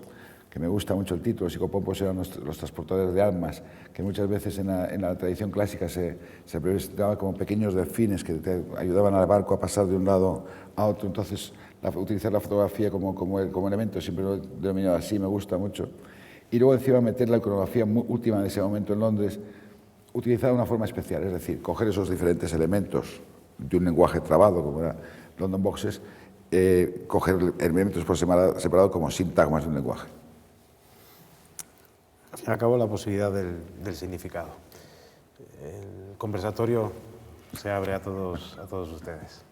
que me gusta mucho el título. Psicopompos eran los transportadores de almas, que muchas veces en la tradición clásica se presentaba como pequeños delfines que te ayudaban al barco a pasar de un lado a otro. Entonces, utilizar la fotografía como elemento, siempre lo he denominado así, me gusta mucho. Y luego encima meter la iconografía última de ese momento en Londres, utilizada de una forma especial, es decir, coger esos diferentes elementos de un lenguaje trabado, como era London Boxes, coger elementos por separado como sintagmas de un lenguaje. Al fin y al cabo, la posibilidad del significado. El conversatorio se abre a todos ustedes.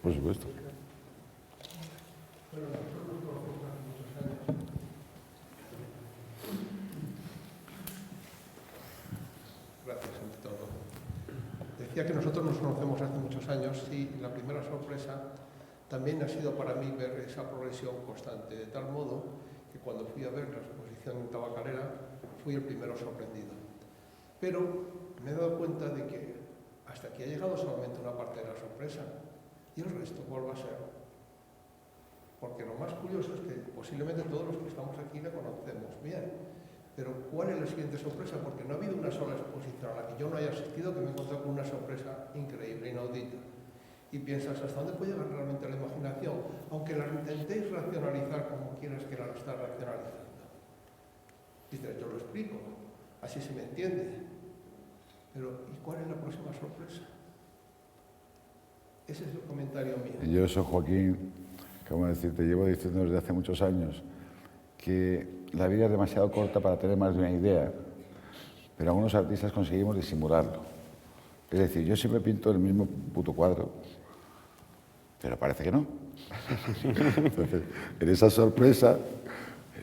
Por supuesto. Gracias, ante todo. Decía que nosotros nos conocemos hace muchos años y la primera sorpresa también ha sido para mí ver esa progresión constante, de tal modo que cuando fui a ver la exposición en Tabacalera fui el primero sorprendido. Pero me he dado cuenta de que hasta aquí ha llegado solamente una parte de la sorpresa y el resto vuelve a ser. Porque lo más curioso es que posiblemente todos los que estamos aquí la conocemos bien. Pero ¿cuál es la siguiente sorpresa? Porque no ha habido una sola exposición a la que yo no haya asistido que me he encontrado con una sorpresa increíble, inaudita. Y piensas, ¿hasta dónde puede llegar realmente la imaginación? Aunque la intentéis racionalizar como quieras que la estás racionalizando. Dices, yo lo explico, así se me entiende. Pero, ¿y cuál es la próxima sorpresa? Ese es el comentario mío. Yo soy Joaquín, como decirte, llevo diciendo desde hace muchos años que la vida es demasiado corta para tener más de una idea, pero algunos artistas conseguimos disimularlo. Es decir, yo siempre pinto el mismo puto cuadro, pero parece que no. Entonces, en esa sorpresa,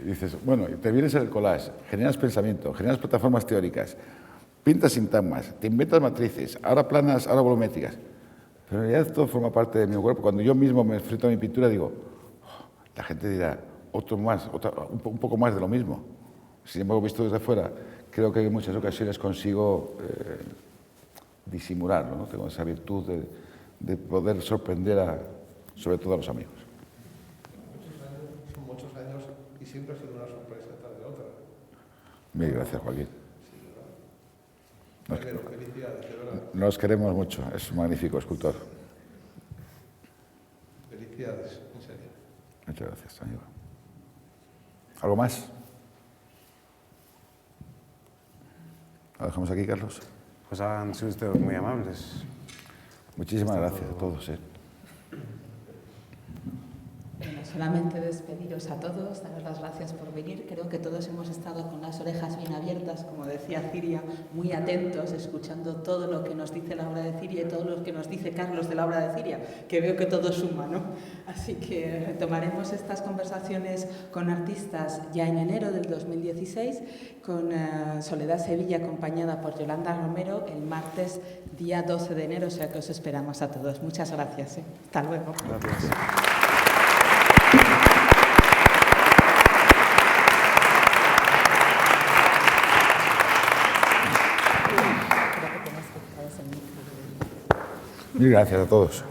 dices, bueno, te vienes en el collage, generas pensamiento, generas plataformas teóricas, pintas sintagmas, te inventas matrices, ahora planas, ahora volumétricas. Pero en realidad todo forma parte de mi cuerpo. Cuando yo mismo me enfrento a mi pintura, digo, oh, la gente dirá, otro más, un poco más de lo mismo. Sin embargo, visto desde fuera, creo que en muchas ocasiones consigo disimularlo, ¿no? Tengo esa virtud de poder sorprender sobre todo a los amigos. Son muchos años y siempre ha sido una sorpresa tras de otra. Mil gracias, Joaquín. Felicidades, de verdad. Nos queremos mucho, es un magnífico escultor. Felicidades, en serio. Muchas gracias, amigo. ¿Algo más? ¿Lo dejamos aquí, Carlos? Pues han sido ustedes muy amables. Muchísimas gracias a todos. Bueno, solamente despediros a todos, daros las gracias por venir. Creo que todos hemos estado con las orejas bien abiertas, como decía Ciria, muy atentos, escuchando todo lo que nos dice la obra de Ciria y todo lo que nos dice Carlos de la obra de Ciria, que veo que todo suma, ¿no? Así que retomaremos estas conversaciones con artistas ya en enero del 2016, con Soledad Sevilla acompañada por Yolanda Romero el martes día 12 de enero, o sea que os esperamos a todos. Muchas gracias. Hasta luego. Gracias. Mil gracias a todos.